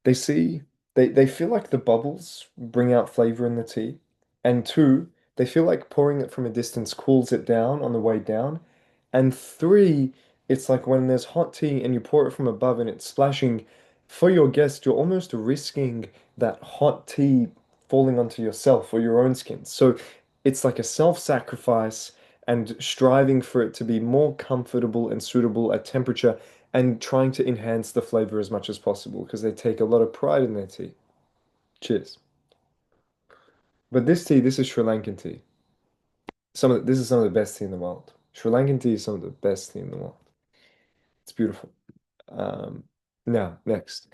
They see, they feel like the bubbles bring out flavor in the tea. And two, they feel like pouring it from a distance cools it down on the way down. And three, it's like when there's hot tea and you pour it from above and it's splashing, for your guest, you're almost risking that hot tea falling onto yourself or your own skin. So it's like a self-sacrifice and striving for it to be more comfortable and suitable at temperature and trying to enhance the flavor as much as possible because they take a lot of pride in their tea. Cheers. But this tea, this is Sri Lankan tea. This is some of the best tea in the world. Sri Lankan tea is some of the best tea in the world. It's beautiful. Um, Now, next.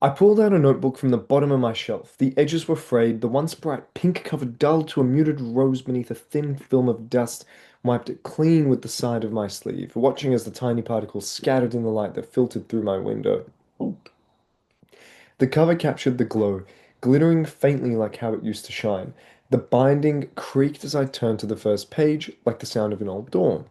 I pulled out a notebook from the bottom of my shelf. The edges were frayed, the once bright pink cover dulled to a muted rose beneath a thin film of dust, wiped it clean with the side of my sleeve, watching as the tiny particles scattered in the light that filtered through my window. The cover captured the glow, glittering faintly like how it used to shine. The binding creaked as I turned to the first page, like the sound of an old door.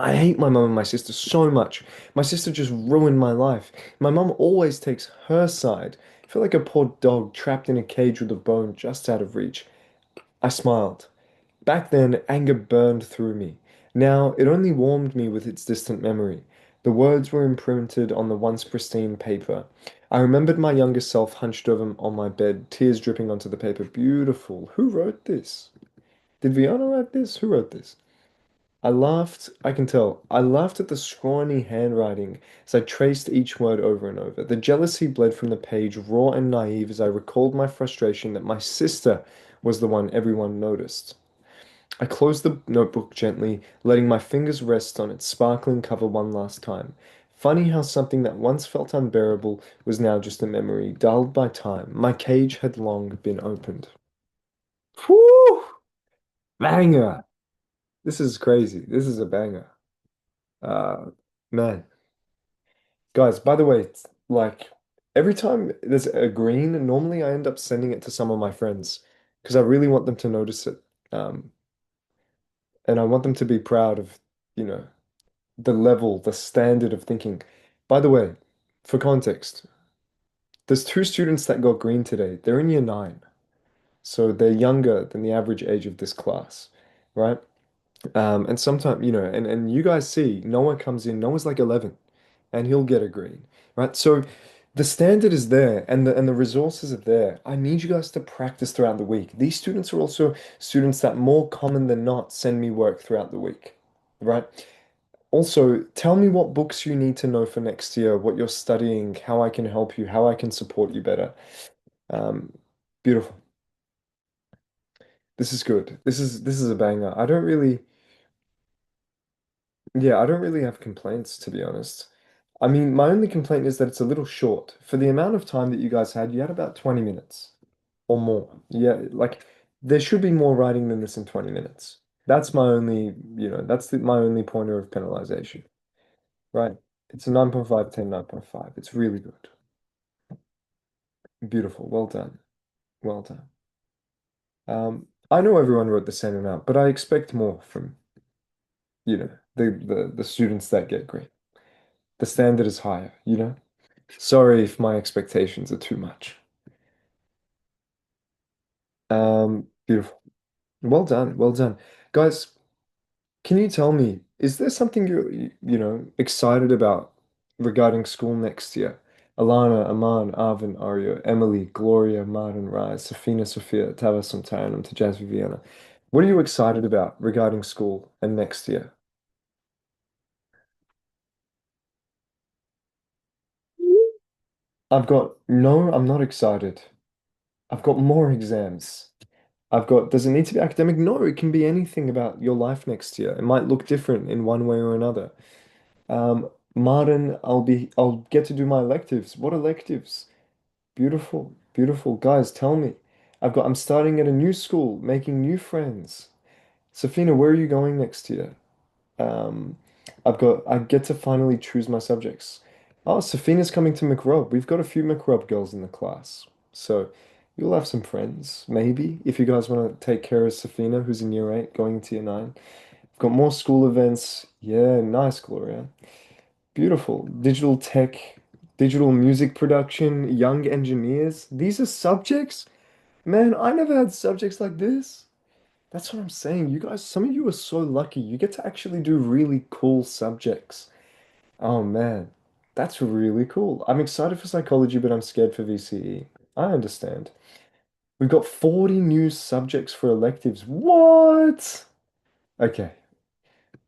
I hate my mum and my sister so much. My sister just ruined my life. My mum always takes her side. I feel like a poor dog trapped in a cage with a bone just out of reach. I smiled. Back then, anger burned through me. Now, it only warmed me with its distant memory. The words were imprinted on the once pristine paper. I remembered my younger self hunched over on my bed, tears dripping onto the paper. Beautiful. Who wrote this? Did Viana write this? Who wrote this? I laughed, I can tell. I laughed at the scrawny handwriting as I traced each word over and over. The jealousy bled from the page, raw and naive, as I recalled my frustration that my sister was the one everyone noticed. I closed the notebook gently, letting my fingers rest on its sparkling cover one last time. Funny how something that once felt unbearable was now just a memory, dulled by time. My cage had long been opened. Whew! Banger! This is crazy. This is a banger. Uh, Man. Guys, by the way, it's like every time there's a green, normally I end up sending it to some of my friends because I really want them to notice it. Um, and I want them to be proud of, you know, the level, the standard of thinking. By the way, for context, there's two students that got green today. They're in year nine, so they're younger than the average age of this class, right? And sometimes, and you guys see Noah comes in, Noah's like 11, and he'll get a green, right? So the standard is there and the resources are there. I need you guys to practice throughout the week. These students are also students that more common than not send me work throughout the week, right? Also, tell me what books you need to know for next year, what you're studying, how I can help you, how I can support you better. Um, Beautiful. This is good. This is a banger. I don't really have complaints to be honest. I mean, my only complaint is that it's a little short. For the amount of time that you guys had, you had about 20 minutes or more. Yeah, like there should be more writing than this in 20 minutes. That's my only, my only pointer of penalization, right? It's a 9.5, 10, 9.5. It's really good. Beautiful. Well done. Well done. I know everyone wrote the same amount, but I expect more from, the students that get grade. The standard is higher, you know? Sorry if my expectations are too much. Beautiful. Well done. Well done. Guys, can you tell me, is there something you're, excited about regarding school next year? Alana, Aman, Arvin, Arya, Emily, Gloria, Martin, Rise, Safina, Sophia, Tabassum, Taranum, Tajaz, Viviana. What are you excited about regarding school and next year? No, I'm not excited. I've got more exams. Does it need to be academic? No, it can be anything about your life next year. It might look different in one way or another. Martin, I'll get to do my electives. What electives? Beautiful, beautiful. Guys, tell me. I'm starting at a new school, making new friends. Safina, where are you going next year? Um, I get to finally choose my subjects. Oh, Safina's coming to McRob. We've got a few McRob girls in the class. So you'll have some friends, maybe, if you guys want to take care of Safina, who's in year 8, going into year 9. We've got more school events. Yeah, nice, Gloria. Beautiful. Digital tech, digital music production, young engineers. These are subjects? Man, I never had subjects like this. That's what I'm saying. You guys, some of you are so lucky. You get to actually do really cool subjects. Oh man, that's really cool. I'm excited for psychology, but I'm scared for VCE. I understand. We've got 40 new subjects for electives. What? Okay.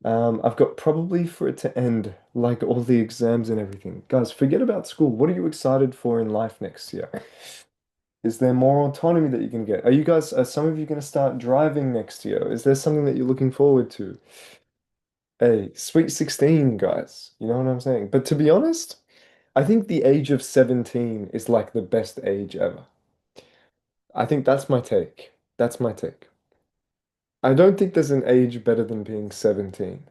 I've got probably for it to end, like all the exams and everything. Guys, forget about school. What are you excited for in life next year? Is there more autonomy that you can get? Are some of you going to start driving next year? Is there something that you're looking forward to? Hey, sweet 16, guys. You know what I'm saying? But to be honest, I think the age of 17 is like the best age ever. I think that's my take. That's my take. I don't think there's an age better than being 17.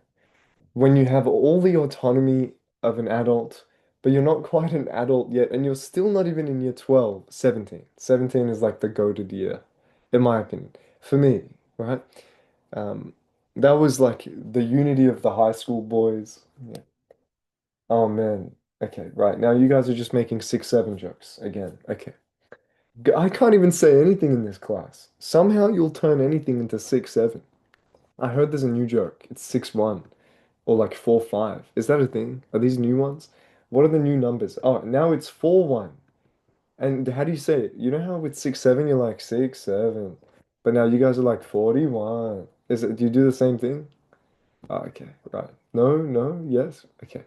When you have all the autonomy of an adult, but you're not quite an adult yet, and you're still not even in year 12, 17. 17 is like the goated year, in my opinion. For me, right? Um, that was like the unity of the high school boys. Yeah. Oh man. Okay, right. Now you guys are just making 6, 7 jokes again. Okay. I can't even say anything in this class. Somehow you'll turn anything into 6, 7. I heard there's a new joke. It's 6, 1 or like 4, 5. Is that a thing? Are these new ones? What are the new numbers? Oh, now it's 4, 1. And how do you say it? You know how with 6, 7 you're like 6, 7, but now you guys are like 41. Is it? Do you do the same thing? Oh, okay, right. No, no, yes. Okay.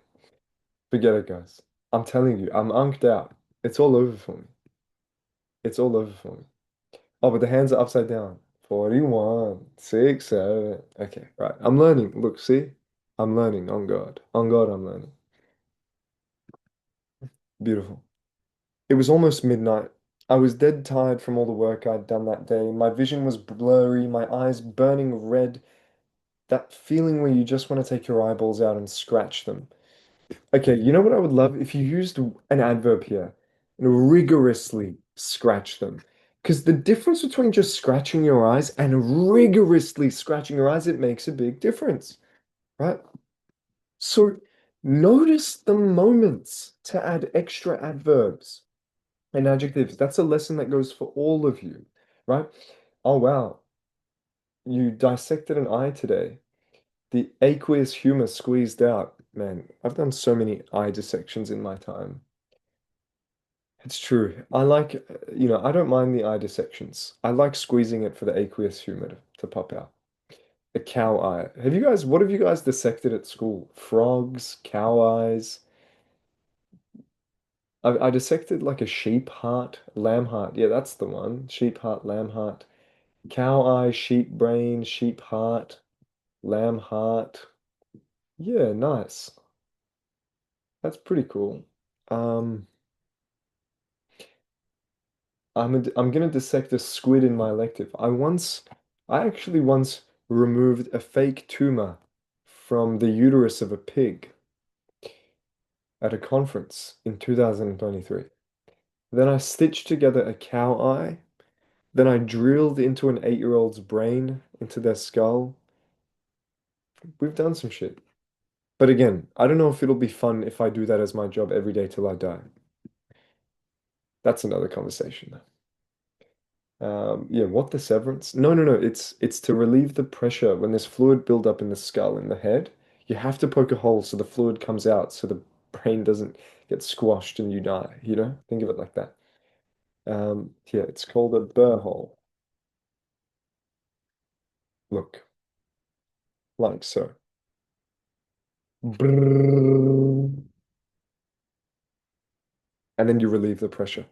Forget it, guys. I'm telling you, I'm unked out. It's all over for me. It's all over for me. Oh, but the hands are upside down. 41, 6, 7. Okay, right. I'm learning. Look, see? I'm learning. On God. On God, I'm learning. Beautiful. It was almost midnight. I was dead tired from all the work I'd done that day. My vision was blurry, my eyes burning red. That feeling where you just want to take your eyeballs out and scratch them. Okay, you know what I would love if you used an adverb here and rigorously scratch them. Because the difference between just scratching your eyes and rigorously scratching your eyes, it makes a big difference, right? So notice the moments to add extra adverbs and adjectives. That's a lesson that goes for all of you, right? Oh, wow, you dissected an eye today. The aqueous humor squeezed out. Man, I've done so many eye dissections in my time. It's true. I don't mind the eye dissections. I like squeezing it for the aqueous humor to pop out. A cow eye. What have you guys dissected at school? Frogs, cow eyes. I dissected like a sheep heart, lamb heart. Yeah, that's the one. Sheep heart, lamb heart. Cow eye, sheep brain, sheep heart, lamb heart. Yeah, nice. That's pretty cool. Um, I'm gonna dissect a squid in my elective. I actually once removed a fake tumor from the uterus of a pig at a conference in 2023. Then I stitched together a cow eye. Then I drilled into an 8-year-old's brain, into their skull. We've done some shit. But again, I don't know if it'll be fun if I do that as my job every day till I die. That's another conversation. Yeah, what the severance? No, no, no. It's to relieve the pressure when there's fluid build up in the skull, in the head. You have to poke a hole so the fluid comes out, so the brain doesn't get squashed and you die. You know, think of it like that. Yeah, it's called a burr hole. Look, like so. Brrrr. And then you relieve the pressure.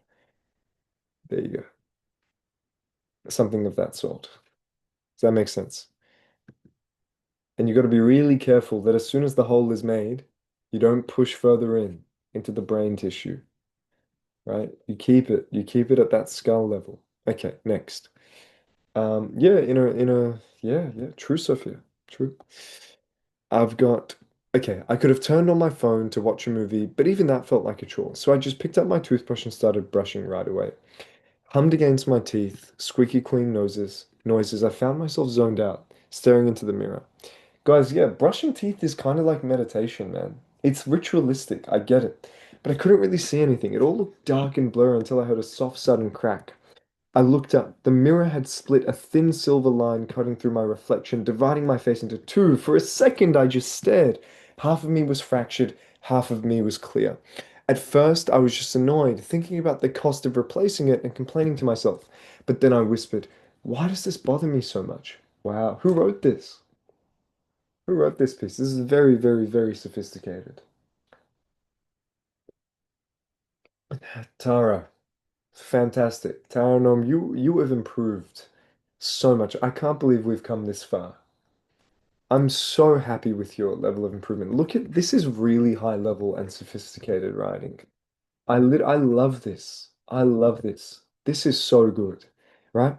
There you go. Something of that sort. Does that make sense? And you got to be really careful that as soon as the hole is made, you don't push further in into the brain tissue, right? You keep it at that skull level. Okay, next. Yeah, yeah, yeah, true, Sophia. True. I've got Okay, I could have turned on my phone to watch a movie, but even that felt like a chore. So I just picked up my toothbrush and started brushing right away. Hummed against my teeth, squeaky clean noises. I found myself zoned out, staring into the mirror. Guys, yeah, brushing teeth is kind of like meditation, man. It's ritualistic, I get it. But I couldn't really see anything. It all looked dark and blurry until I heard a soft, sudden crack. I looked up. The mirror had split a thin silver line cutting through my reflection, dividing my face into two. For a second, I just stared. Half of me was fractured, half of me was clear. At first, I was just annoyed, thinking about the cost of replacing it and complaining to myself. But then I whispered, why does this bother me so much? Wow, who wrote this? Who wrote this piece? This is very, very, very sophisticated. Tara, fantastic. Tara Nom, you have improved so much. I can't believe we've come this far. I'm so happy with your level of improvement. Look at this is really high level and sophisticated writing. I love this. I love this. This is so good, right?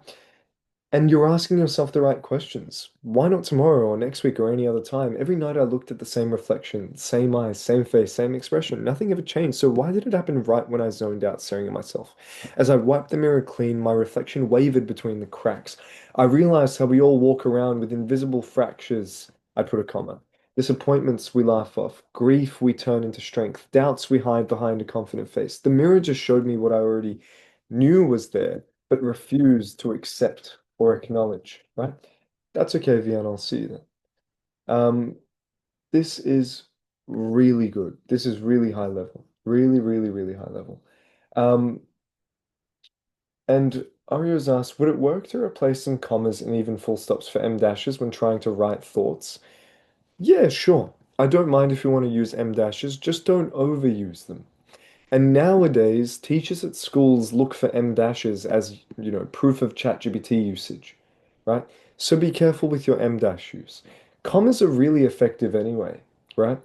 And you're asking yourself the right questions. Why not tomorrow or next week or any other time? Every night I looked at the same reflection, same eyes, same face, same expression. Nothing ever changed. So why did it happen right when I zoned out staring at myself? As I wiped the mirror clean, my reflection wavered between the cracks. I realized how we all walk around with invisible fractures. I put a comma. Disappointments we laugh off, grief we turn into strength, doubts we hide behind a confident face. The mirror just showed me what I already knew was there, but refused to accept or acknowledge, right? That's okay, Vian, I'll see you then. Um, this is really good. This is really high level. Really, really, really high level. Um, and Ario's asked, would it work to replace some commas and even full stops for em dashes when trying to write thoughts? Yeah, sure. I don't mind if you want to use em dashes, just don't overuse them. And nowadays, teachers at schools look for M dashes as, proof of ChatGPT usage, right? So be careful with your M dash use. Commas are really effective anyway, right?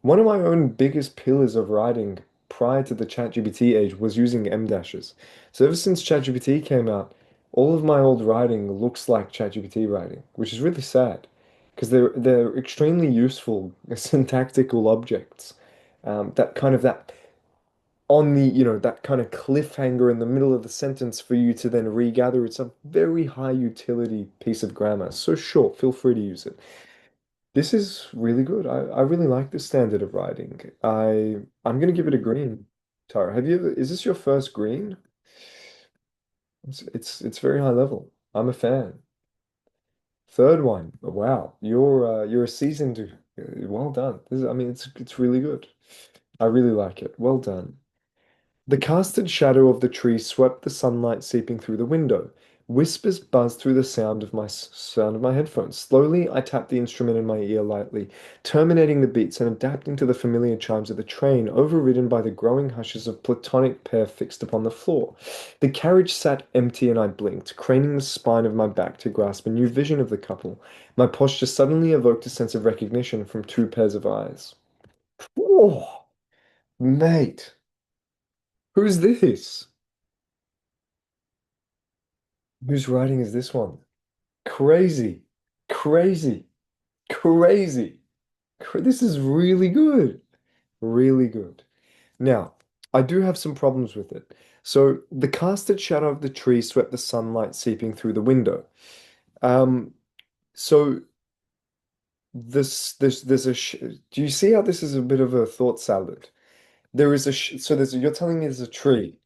One of my own biggest pillars of writing prior to the ChatGPT age was using M dashes. So ever since ChatGPT came out, all of my old writing looks like ChatGPT writing, which is really sad because they're extremely useful syntactical objects. That on that kind of cliffhanger in the middle of the sentence for you to then regather. It's a very high utility piece of grammar. So sure, feel free to use it. This is really good. I really like this standard of writing. I'm gonna give it a green. Tara, is this your first green? It's very high level. I'm a fan. Third one. Wow. You're a seasoned well done. I mean it's really good. I really like it. Well done. The casted shadow of the tree swept the sunlight seeping through the window. Whispers buzzed through the sound of my headphones. Slowly, I tapped the instrument in my ear lightly, terminating the beats and adapting to the familiar chimes of the train, overridden by the growing hushes of platonic pair fixed upon the floor. The carriage sat empty and I blinked, craning the spine of my back to grasp a new vision of the couple. My posture suddenly evoked a sense of recognition from two pairs of eyes. Oh, mate, who's this? Whose writing is this one? Crazy, crazy, crazy. This is really good. Really good. Now, I do have some problems with it. So, the casted shadow of the tree swept the sunlight seeping through the window. Um, so there's a sh do you see how this is a bit of a thought salad? There is a sh so there's you're telling me there's a tree.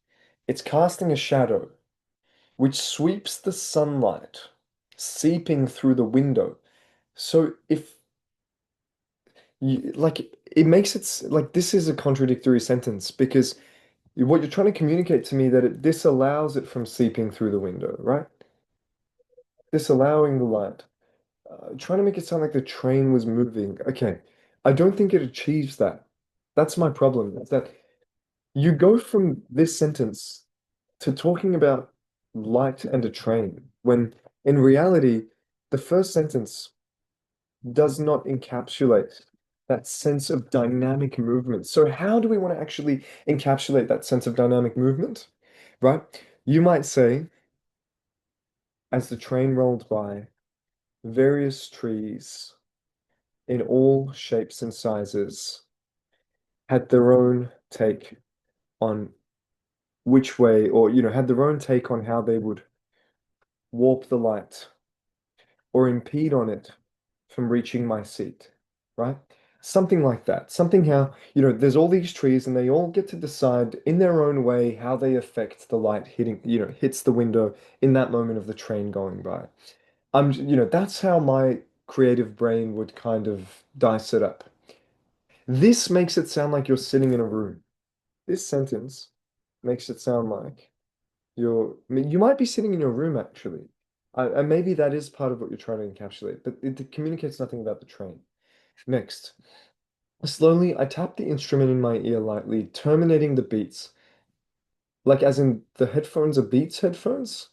It's casting a shadow which sweeps the sunlight seeping through the window. So if it makes like this is a contradictory sentence because what you're trying to communicate to me that it disallows it from seeping through the window, right? Disallowing the light. Trying to make it sound like the train was moving. Okay, I don't think it achieves that. That's my problem. Is that you go from this sentence to talking about light and a train when in reality the first sentence does not encapsulate that sense of dynamic movement. So how do we want to actually encapsulate that sense of dynamic movement? Right? You might say, as the train rolled by, various trees in all shapes and sizes had their own take on which way, or, had their own take on how they would warp the light or impede on it from reaching my seat, right? Something like that. Something how, there's all these trees and they all get to decide in their own way how they affect the light hitting, hits the window in that moment of the train going by. That's how my creative brain would kind of dice it up. This makes it sound like you're sitting in a room. This sentence makes it sound like I mean, you might be sitting in your room actually. And maybe that is part of what you're trying to encapsulate, but it communicates nothing about the train. Next, slowly I tap the instrument in my ear lightly, terminating the beats. Like as in the headphones are Beats headphones?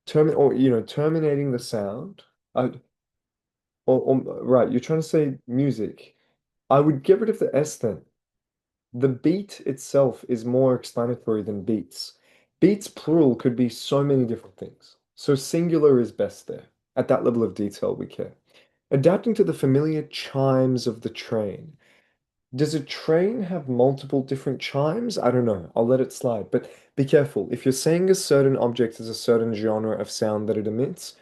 Terminating the sound. I, right, you're trying to say music. I would get rid of the S then. The beat itself is more explanatory than beats. Beats plural could be so many different things. So singular is best there. At that level of detail, we care. Adapting to the familiar chimes of the train. Does a train have multiple different chimes? I don't know. I'll let it slide. But be careful. If you're saying a certain object has a certain genre of sound that it emits,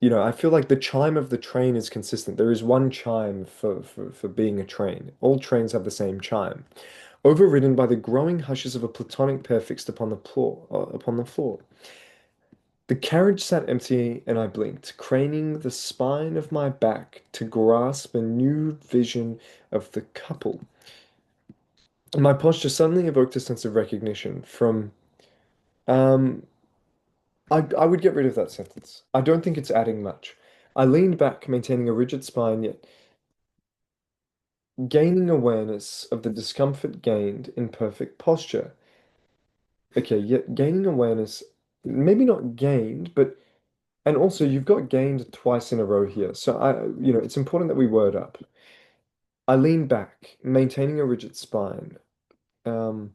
I feel like the chime of the train is consistent. There is one chime for being a train. All trains have the same chime, overridden by the growing hushes of a platonic pair fixed upon the floor. The carriage sat empty, and I blinked, craning the spine of my back to grasp a new vision of the couple. My posture suddenly evoked a sense of recognition from um I would get rid of that sentence. I don't think it's adding much. I leaned back, maintaining a rigid spine, yet gaining awareness of the discomfort gained in perfect posture. Okay, yet gaining awareness, maybe not gained, but and also you've got gained twice in a row here. So it's important that we word up. I lean back, maintaining a rigid spine. Um,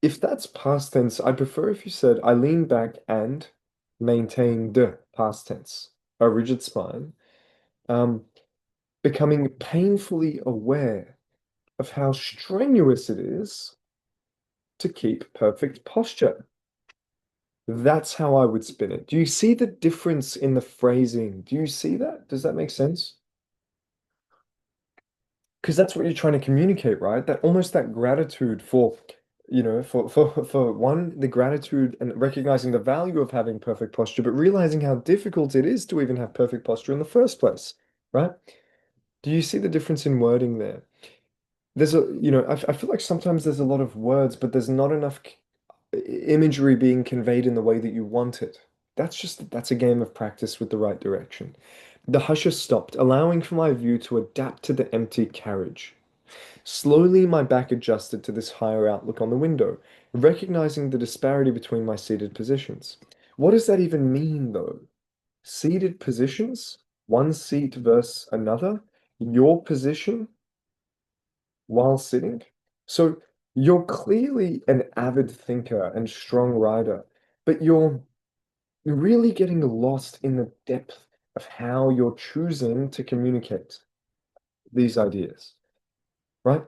if that's past tense, I'd prefer if you said I lean back and maintain the past tense, a rigid spine, um, becoming painfully aware of how strenuous it is to keep perfect posture. That's how I would spin it. Do you see the difference in the phrasing? Do you see that? Does that make sense? Because that's what you're trying to communicate, right? That almost that gratitude for, for one, the gratitude and recognizing the value of having perfect posture, but realizing how difficult it is to even have perfect posture in the first place, right? Do you see the difference in wording there? I feel like sometimes there's a lot of words, but there's not enough imagery being conveyed in the way that you want it. That's a game of practice with the right direction. The husher stopped, allowing for my view to adapt to the empty carriage. Slowly, my back adjusted to this higher outlook on the window, recognizing the disparity between my seated positions. What does that even mean, though? Seated positions? One seat versus another? Your position while sitting? So you're clearly an avid thinker and strong writer, but you're really getting lost in the depth of how you're choosing to communicate these ideas, right?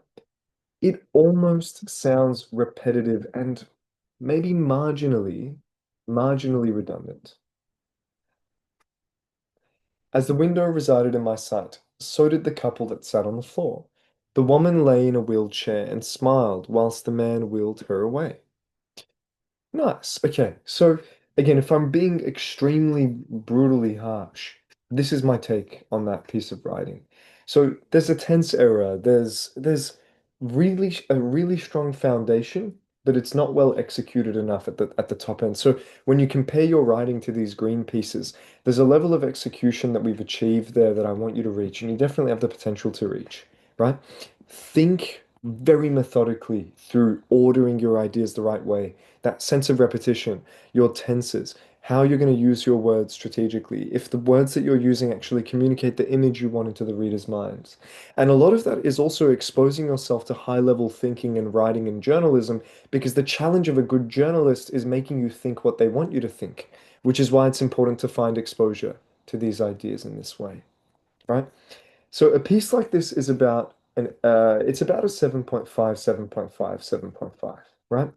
It almost sounds repetitive and maybe marginally redundant. As the window resided in my sight, so did the couple that sat on the floor. The woman lay in a wheelchair and smiled whilst the man wheeled her away. Nice. Okay. So again, if I'm being extremely brutally harsh, this is my take on that piece of writing. So there's a tense error. There's really a really strong foundation, but it's not well executed enough at the top end. So when you compare your writing to these green pieces, there's a level of execution that we've achieved there that I want you to reach, and you definitely have the potential to reach, right? Think very methodically through ordering your ideas the right way, that sense of repetition, your tenses, how you're going to use your words strategically, if the words that you're using actually communicate the image you want into the reader's minds. And a lot of that is also exposing yourself to high-level thinking and writing and journalism, because the challenge of a good journalist is making you think what they want you to think, which is why it's important to find exposure to these ideas in this way. right? So a piece like this is about it's about a 7.5, 7.5, 7.5, right?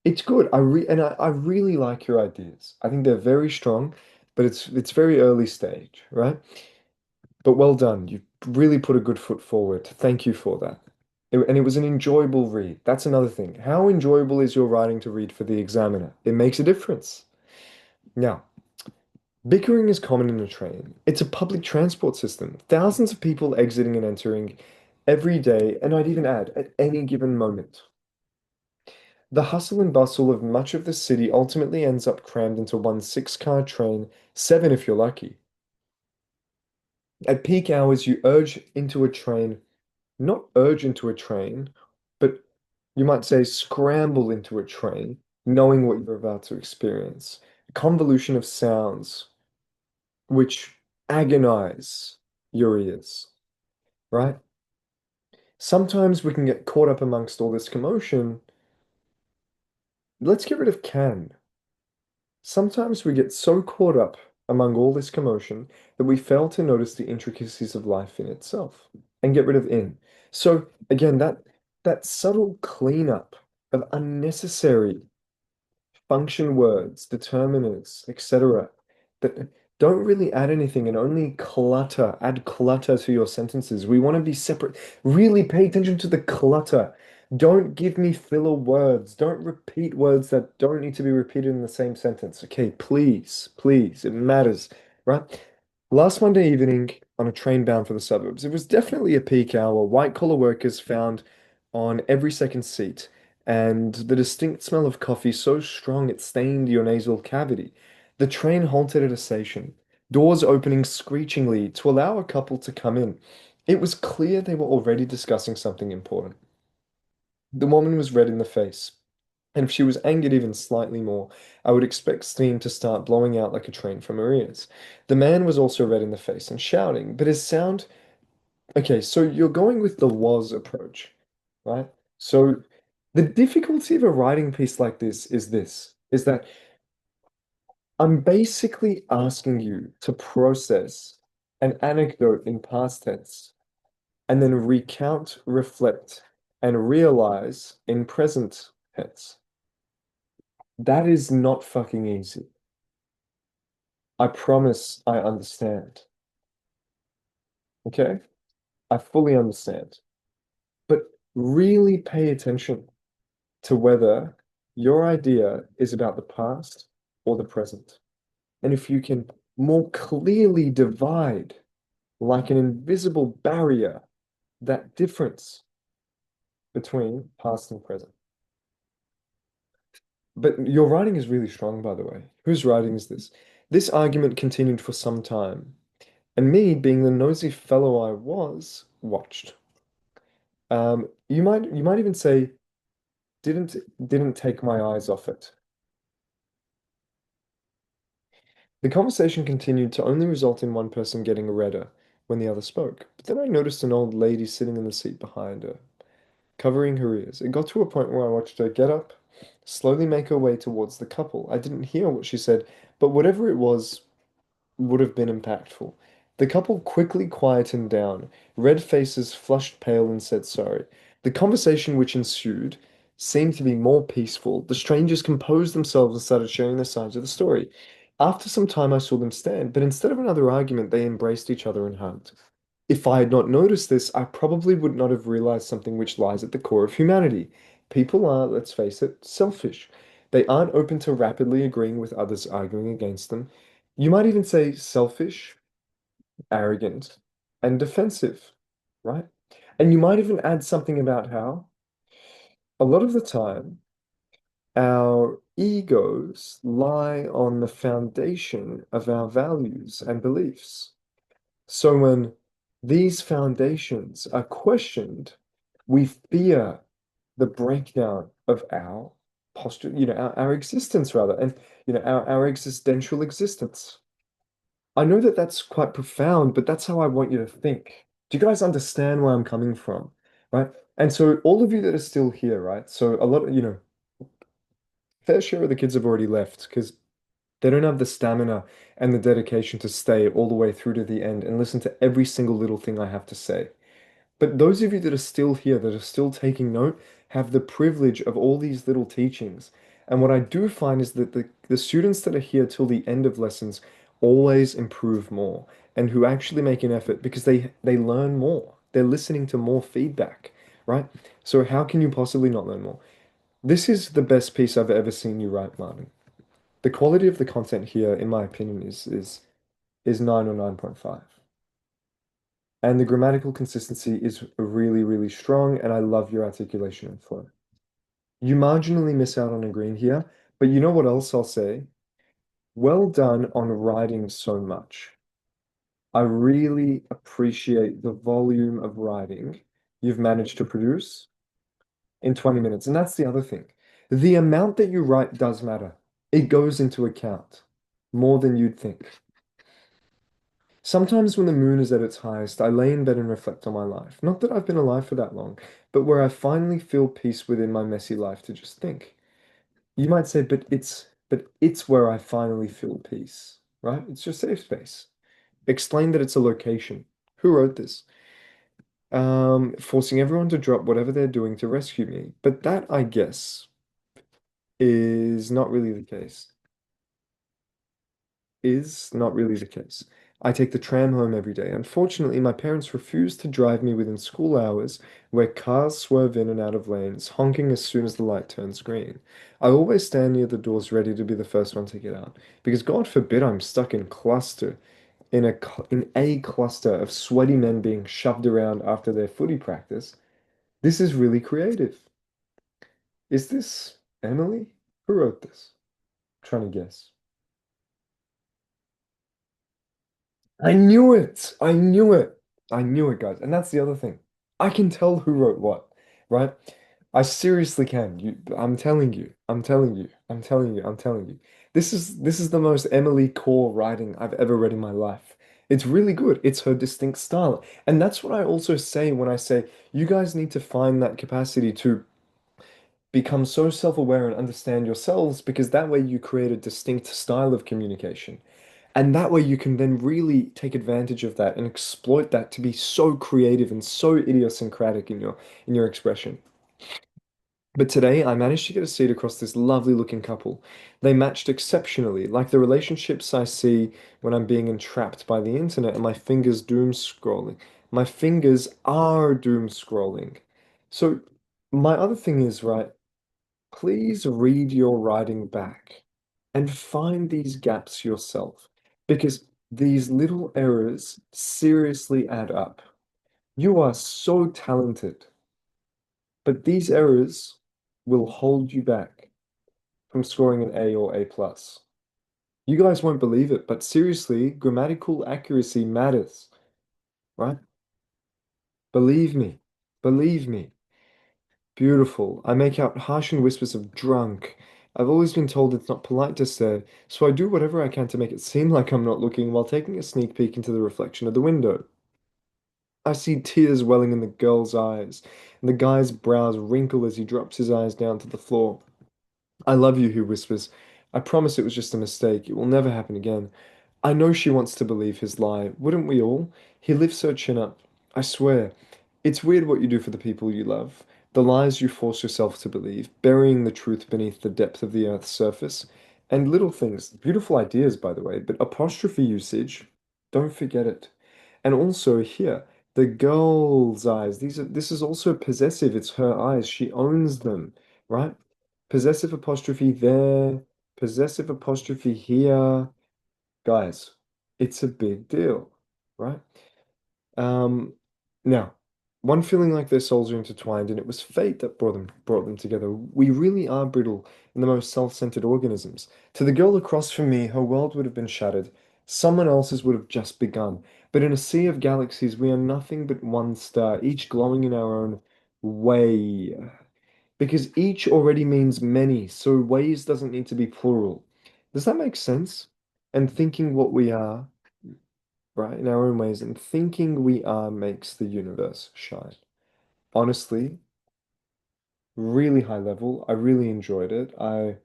It's good. I really like your ideas. I think they're very strong, but it's very early stage, right? But well done. You really put a good foot forward. Thank you for that. And it was an enjoyable read. That's another thing. How enjoyable is your writing to read for the examiner? It makes a difference. Now, bickering is common in a train. It's a public transport system. Thousands of people exiting and entering every day, and I'd even add, at any given moment. The hustle and bustle of much of the city ultimately ends up crammed into one six-car train, seven if you're lucky. At peak hours, you urge into a train, not urge into a train, but you might say scramble into a train, knowing what you're about to experience. A convolution of sounds which agonize your ears, right? Sometimes we can get caught up amongst all this commotion. Let's get rid of can. Sometimes we get so caught up among all this commotion that we fail to notice the intricacies of life in itself and get rid of in. So again, that subtle cleanup of unnecessary function words, determiners, etc., that don't really add anything and only add clutter to your sentences. We want to be separate. Really pay attention to the clutter. Don't give me filler words. Don't repeat words that don't need to be repeated in the same sentence. Okay, please, please, it matters, right? Last Monday evening on a train bound for the suburbs, it was definitely a peak hour. White collar workers found on every second seat and the distinct smell of coffee so strong it stained your nasal cavity. The train halted at a station, doors opening screechingly to allow a couple to come in. It was clear they were already discussing something important. The woman was red in the face, and if she was angered even slightly more, I would expect steam to start blowing out like a train from her ears. The man was also red in the face and shouting, but his sound. Okay, so you're going with the was approach, right? So the difficulty of a writing piece like this, is that I'm basically asking you to process an anecdote in past tense and then recount, reflect, and realize in present tense. That is not fucking easy. I promise I understand. Okay? I fully understand. But really pay attention to whether your idea is about the past or the present. And if you can more clearly divide, like an invisible barrier, that difference between past and present. But your writing is really strong, by the way. Whose writing is this? This argument continued for some time, and me, being the nosy fellow I was, watched. You might even say didn't didn't take my eyes off it. The conversation continued to only result in one person getting redder when the other spoke. But then I noticed an old lady sitting in the seat behind her, covering her ears. It got to a point where I watched her get up, slowly make her way towards the couple. I didn't hear what she said, but whatever it was would have been impactful. The couple quickly quietened down, red faces flushed pale and said sorry. The conversation which ensued seemed to be more peaceful. The strangers composed themselves and started sharing their sides of the story. After some time, I saw them stand, but instead of another argument, they embraced each other and hugged. If I had not noticed this, I probably would not have realized something which lies at the core of humanity. People are, let's face it, selfish. They aren't open to rapidly agreeing with others arguing against them. You might even say selfish, arrogant, and defensive, right? And you might even add something about how a lot of the time our egos lie on the foundation of our values and beliefs. So when these foundations are questioned, we fear the breakdown of our posture, our existence rather, and our existential existence. I know that that's quite profound, but that's how I want you to think. Do you guys understand where I'm coming from? Right? And so all of you that are still here, right? So a lot of, fair share of the kids have already left because They don't have the stamina and the dedication to stay all the way through to the end and listen to every single little thing I have to say. But those of you that are still here, that are still taking note, have the privilege of all these little teachings. And what I do find is that the students that are here till the end of lessons always improve more and who actually make an effort because they learn more. They're listening to more feedback, right? So how can you possibly not learn more? This is the best piece I've ever seen you write, Martin. The quality of the content here, in my opinion, is 9 or 9.5. And the grammatical consistency is really, really strong, and I love your articulation and flow. You marginally miss out on a green here, but you know what else I'll say? Well done on writing so much. I really appreciate the volume of writing you've managed to produce in 20 minutes. And that's the other thing. The amount that you write does matter. It goes into account more than you'd think. Sometimes when the moon is at its highest, I lay in bed and reflect on my life. Not that I've been alive for that long, but where I finally feel peace within my messy life to just think. You might say, but it's where I finally feel peace, right? It's your safe space. Explain that it's a location. Who wrote this? Forcing everyone to drop whatever they're doing to rescue me. But that, I guess, is not really the case. Is not really the case. I take the tram home every day. Unfortunately, my parents refuse to drive me within school hours, where cars swerve in and out of lanes, honking as soon as the light turns green. I always stand near the doors ready to be the first one to get out, because God forbid I'm stuck in a cluster of sweaty men being shoved around after their footy practice. This is really creative. Is this Emily? Who wrote this? Trying to guess. I knew it. I knew it. I knew it, guys. And that's the other thing. I can tell who wrote what, right? I seriously can. I'm telling you. I'm telling you. I'm telling you. I'm telling you. This is the most Emily Core writing I've ever read in my life. It's really good. It's her distinct style. And that's what I also say when I say you guys need to find that capacity to become so self-aware and understand yourselves because that way you create a distinct style of communication. And that way you can then really take advantage of that and exploit that to be so creative and so idiosyncratic in your expression. But today I managed to get a seat across this lovely looking couple. They matched exceptionally, like the relationships I see when I'm being entrapped by the internet and my fingers doom scrolling. My fingers are doom scrolling. So my other thing is, right, please read your writing back and find these gaps yourself because these little errors seriously add up. You are so talented, but these errors will hold you back from scoring an A or A plus. You guys won't believe it, but seriously, grammatical accuracy matters, right? Believe me. Believe me. Beautiful. I make out harsh and whispers of drunk. I've always been told it's not polite to say, so I do whatever I can to make it seem like I'm not looking while taking a sneak peek into the reflection of the window. I see tears welling in the girl's eyes, and the guy's brows wrinkle as he drops his eyes down to the floor. I love you, he whispers. I promise it was just a mistake. It will never happen again. I know she wants to believe his lie. Wouldn't we all? He lifts her chin up. I swear. It's weird what you do for the people you love. The lies you force yourself to believe, burying the truth beneath the depth of the earth's surface. And little things, beautiful ideas, by the way, but apostrophe usage, don't forget it. And also here, the girl's eyes. This is also possessive. It's her eyes. She owns them, right? Possessive apostrophe there, possessive apostrophe here. Guys, it's a big deal, right? Um, Now, one feeling like their souls are intertwined, and it was fate that brought them together. We really are brittle and the most self-centered organisms. To the girl across from me, her world would have been shattered. Someone else's would have just begun. But in a sea of galaxies, we are nothing but one star, each glowing in our own way. Because each already means many, so ways doesn't need to be plural. Does that make sense? And thinking what we are, right, in our own ways, and thinking we are makes the universe shine. Honestly, really high level. I really enjoyed it. I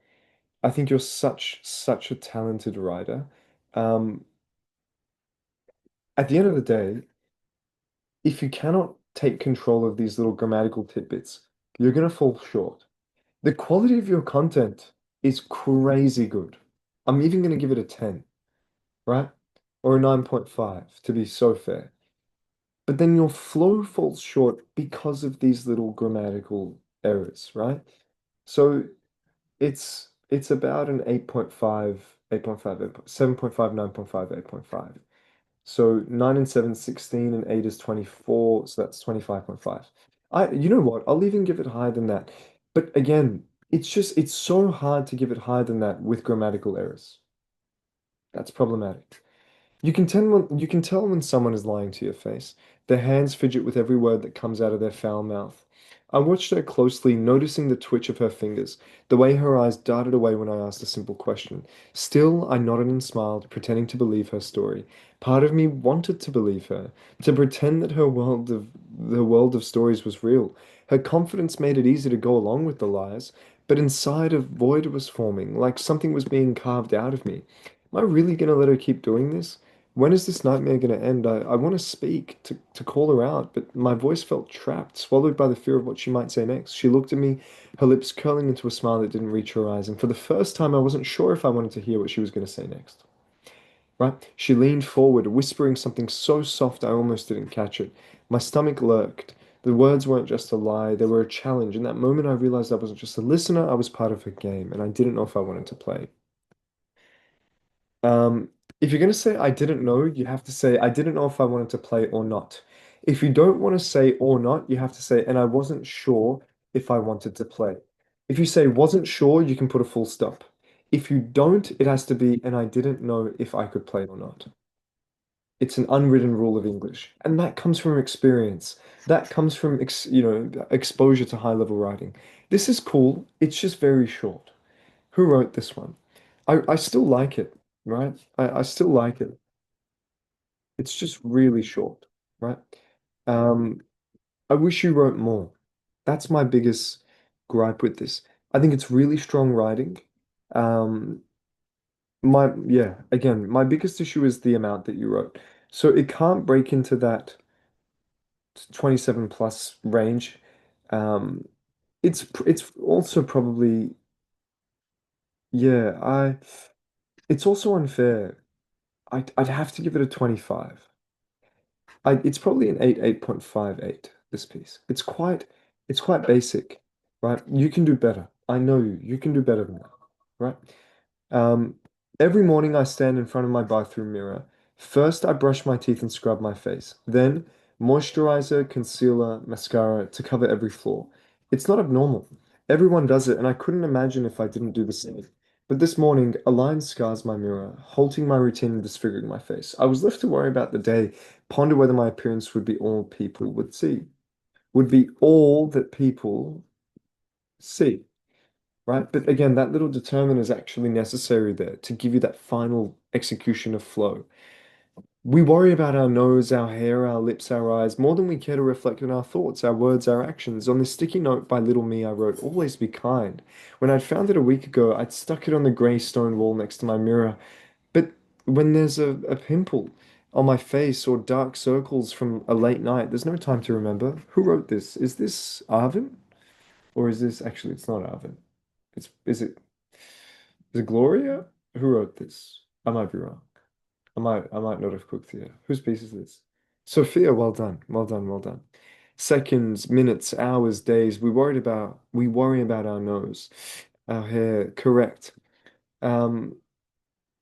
I think you're such a talented writer. Um, at the end of the day, if you cannot take control of these little grammatical tidbits, you're gonna fall short. The quality of your content is crazy good. I'm even gonna give it a 10, right? Or a 9.5 to be so fair. But then your flow falls short because of these little grammatical errors, right? So it's about an 8.5, 8.5, 7.5, 9.5, 8.5. So 9 and 7, 16, and 8 is 24, so that's 25.5. You know what? I'll even give it higher than that. But again, it's so hard to give it higher than that with grammatical errors. That's problematic. You can tell when someone is lying to your face. Their hands fidget with every word that comes out of their foul mouth. I watched her closely, noticing the twitch of her fingers, the way her eyes darted away when I asked a simple question. Still, I nodded and smiled, pretending to believe her story. Part of me wanted to believe her, to pretend that the world of stories was real. Her confidence made it easy to go along with the lies, but inside a void was forming, like something was being carved out of me. Am I really gonna let her keep doing this? When is this nightmare going to end? I want to speak, to call her out, but my voice felt trapped, swallowed by the fear of what she might say next. She looked at me, her lips curling into a smile that didn't reach her eyes, and for the first time I wasn't sure if I wanted to hear what she was going to say next. Right? She leaned forward, whispering something so soft I almost didn't catch it. My stomach lurked. The words weren't just a lie, they were a challenge. In that moment, I realized I wasn't just a listener, I was part of her game, and I didn't know if I wanted to play. Um, if you're going to say I didn't know, you have to say I didn't know if I wanted to play or not. If you don't want to say or not, you have to say and I wasn't sure if I wanted to play. If you say wasn't sure, you can put a full stop. If you don't, it has to be and I didn't know if I could play or not. It's an unwritten rule of English, and that comes from experience. That comes from exposure to high level writing. This is cool. It's just very short. Who wrote this one? I still like it, right? I still like it. It's just really short, right? Um, I wish you wrote more. That's my biggest gripe with this. I think it's really strong writing. Um, again, my biggest issue is the amount that you wrote. So it can't break into that 27 plus range. Um, it's also probably yeah, it's also unfair. I'd have to give it a 25. It's probably an 8, 8.58, this piece. It's quite basic, right? You can do better. I know you. You can do better than that, right? Um, every morning I stand in front of my bathroom mirror. First, I brush my teeth and scrub my face. Then, moisturizer, concealer, mascara to cover every flaw. It's not abnormal. Everyone does it, and I couldn't imagine if I didn't do the same. But this morning, a line scars my mirror, halting my routine and disfiguring my face. I was left to worry about the day, ponder whether my appearance would be all people would see, would be all that people see, right? But again, that little determine is actually necessary there to give you that final execution of flow. We worry about our nose, our hair, our lips, our eyes, more than we care to reflect on our thoughts, our words, our actions. On this sticky note by little me, I wrote, always be kind. When I'd found it a week ago, I'd stuck it on the grey stone wall next to my mirror. But when there's a pimple on my face or dark circles from a late night, there's no time to remember. Who wrote this? Is this Arvin? Or is this actually, it's not Arvin. Is it Gloria? Who wrote this? I might be wrong. I might not have cooked here. Whose piece is this? Sophia, well done. Well done, well done. Seconds, minutes, hours, days. We worry about our nose, our hair, correct. Um,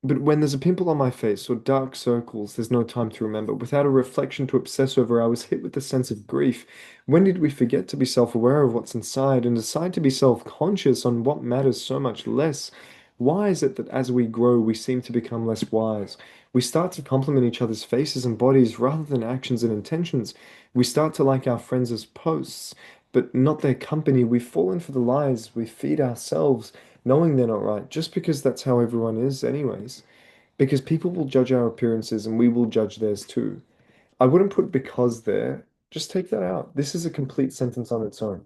but when there's a pimple on my face or dark circles, there's no time to remember. Without a reflection to obsess over, I was hit with a sense of grief. When did we forget to be self-aware of what's inside and decide to be self-conscious on what matters so much less? Why is it that as we grow, we seem to become less wise? We start to compliment each other's faces and bodies rather than actions and intentions. We start to like our friends as posts, but not their company. We've fallen for the lies we feed ourselves knowing they're not right, just because that's how everyone is, anyways. Because people will judge our appearances and we will judge theirs too. I wouldn't put because there, just take that out. This is a complete sentence on its own.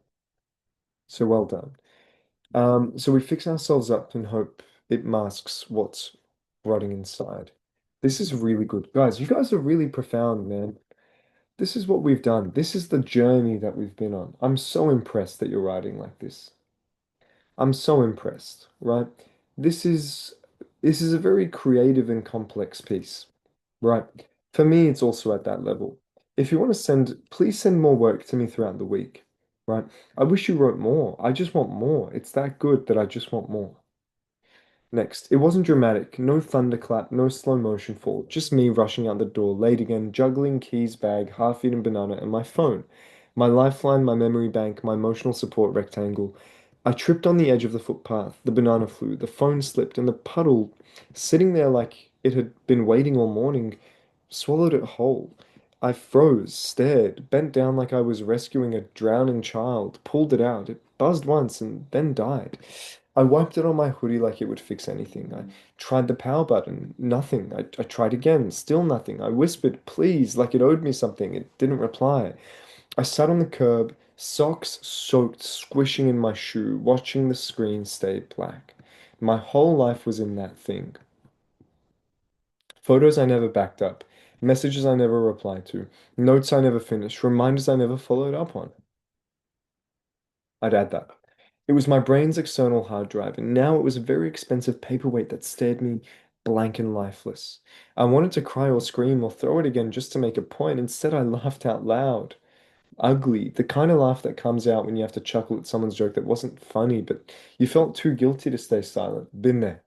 So well done. So we fix ourselves up and hope it masks what's rotting inside. This is really good. Guys, you guys are really profound, man. This is what we've done. This is the journey that we've been on. I'm so impressed that you're writing like this. I'm so impressed, right? This is this is a very creative and complex piece, right? For me, it's also at that level. If you want to send, please send more work to me throughout the week, right? I wish you wrote more. I just want more. It's that good that I just want more. Next, it wasn't dramatic, no thunderclap, no slow motion fall, just me rushing out the door, late again, juggling keys, bag, half-eaten banana, and my phone. My lifeline, my memory bank, my emotional support rectangle. I tripped on the edge of the footpath, the banana flew, the phone slipped, and the puddle, sitting there like it had been waiting all morning, swallowed it whole. I froze, stared, bent down like I was rescuing a drowning child, pulled it out. It buzzed once and then died. I wiped it on my hoodie like it would fix anything. I tried the power button, nothing. I tried again, still nothing. I whispered, please, like it owed me something. It didn't reply. I sat on the curb, socks soaked, squishing in my shoe, watching the screen stay black. My whole life was in that thing. Photos I never backed up, messages I never replied to, notes I never finished, reminders I never followed up on. I'd add that. It was my brain's external hard drive, and now it was a very expensive paperweight that stared me blank and lifeless. I wanted to cry or scream or throw it again just to make a point. Instead, I laughed out loud. Ugly, the kind of laugh that comes out when you have to chuckle at someone's joke that wasn't funny, but you felt too guilty to stay silent. Been there.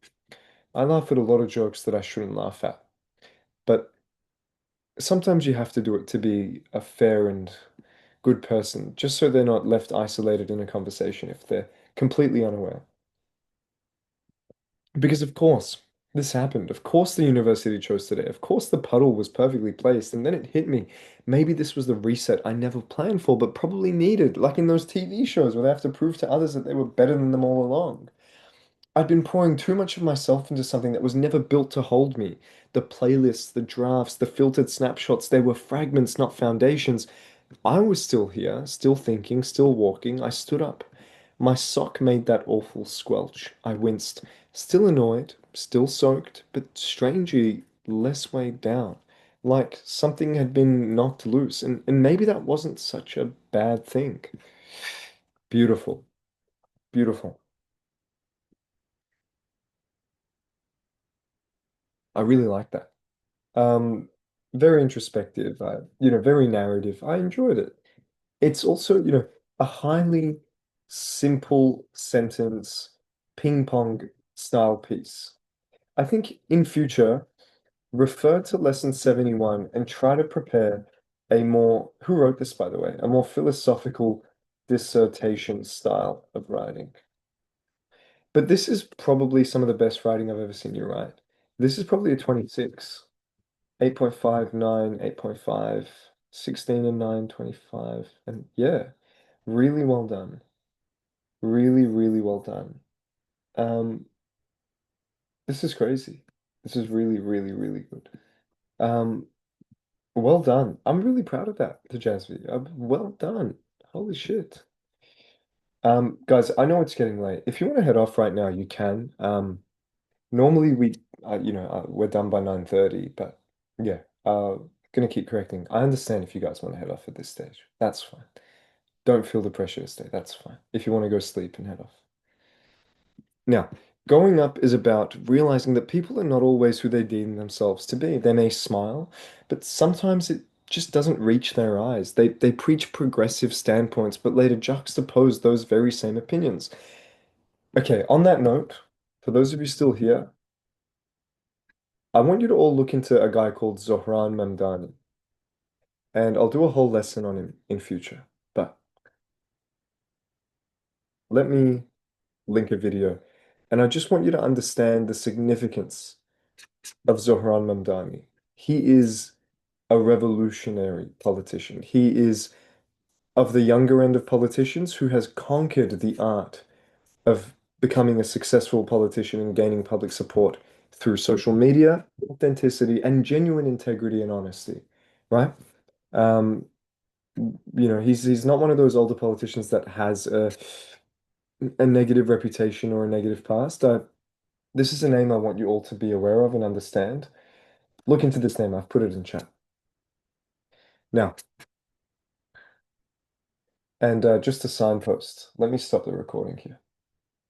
I laugh at a lot of jokes that I shouldn't laugh at, but sometimes you have to do it to be a fair and good person, just so they're not left isolated in a conversation if they're completely unaware. Because of course, this happened. Of course, the university chose today. Of course, the puddle was perfectly placed. And then it hit me. Maybe this was the reset I never planned for, but probably needed, like in those TV shows where they have to prove to others that they were better than them all along. I'd been pouring too much of myself into something that was never built to hold me. The playlists, the drafts, the filtered snapshots, they were fragments, not foundations. I was still here, still thinking, still walking. I stood up. My sock made that awful squelch. I winced, still annoyed, still soaked, but strangely less weighed down, like something had been knocked loose, and maybe that wasn't such a bad thing. Beautiful, beautiful. I really like that. Um, Very introspective, very narrative. I enjoyed it. It's also, a highly simple sentence, ping pong style piece. I think in future, refer to lesson 71 and try to prepare a more, who wrote this, by the way, a more philosophical dissertation style of writing. But this is probably some of the best writing I've ever seen you write. This is probably a 26, 8.5, 9, 8.5, 16 and 9, 25. And yeah, really well done. Really, really well done. Um, this is crazy. This is really, really, really good. Um, well done. I'm really proud of that, the Jasmine. Well done. Holy shit. Guys, I know it's getting late. If you want to head off right now, you can. Normally we're done by 9:30, but yeah, gonna keep correcting. I understand if you guys want to head off at this stage. That's fine. Don't feel the pressure to stay. That's fine. If you want to go sleep and head off. Now, going up is about realizing that people are not always who they deem themselves to be. They may smile, but sometimes it just doesn't reach their eyes. They preach progressive standpoints, but later juxtapose those very same opinions. Okay, on that note, for those of you still here, I want you to all look into a guy called Zohran Mamdani, and I'll do a whole lesson on him in future. But let me link a video, and I just want you to understand the significance of Zohran Mamdani. He is a revolutionary politician. He is of the younger end of politicians who has conquered the art of becoming a successful politician and gaining public support through social media, authenticity, and genuine integrity and honesty, right? Um, he's not one of those older politicians that has a negative reputation or a negative past. This is a name I want you all to be aware of and understand. Look into this name. I've put it in chat. Now, and just a signpost. Let me stop the recording here.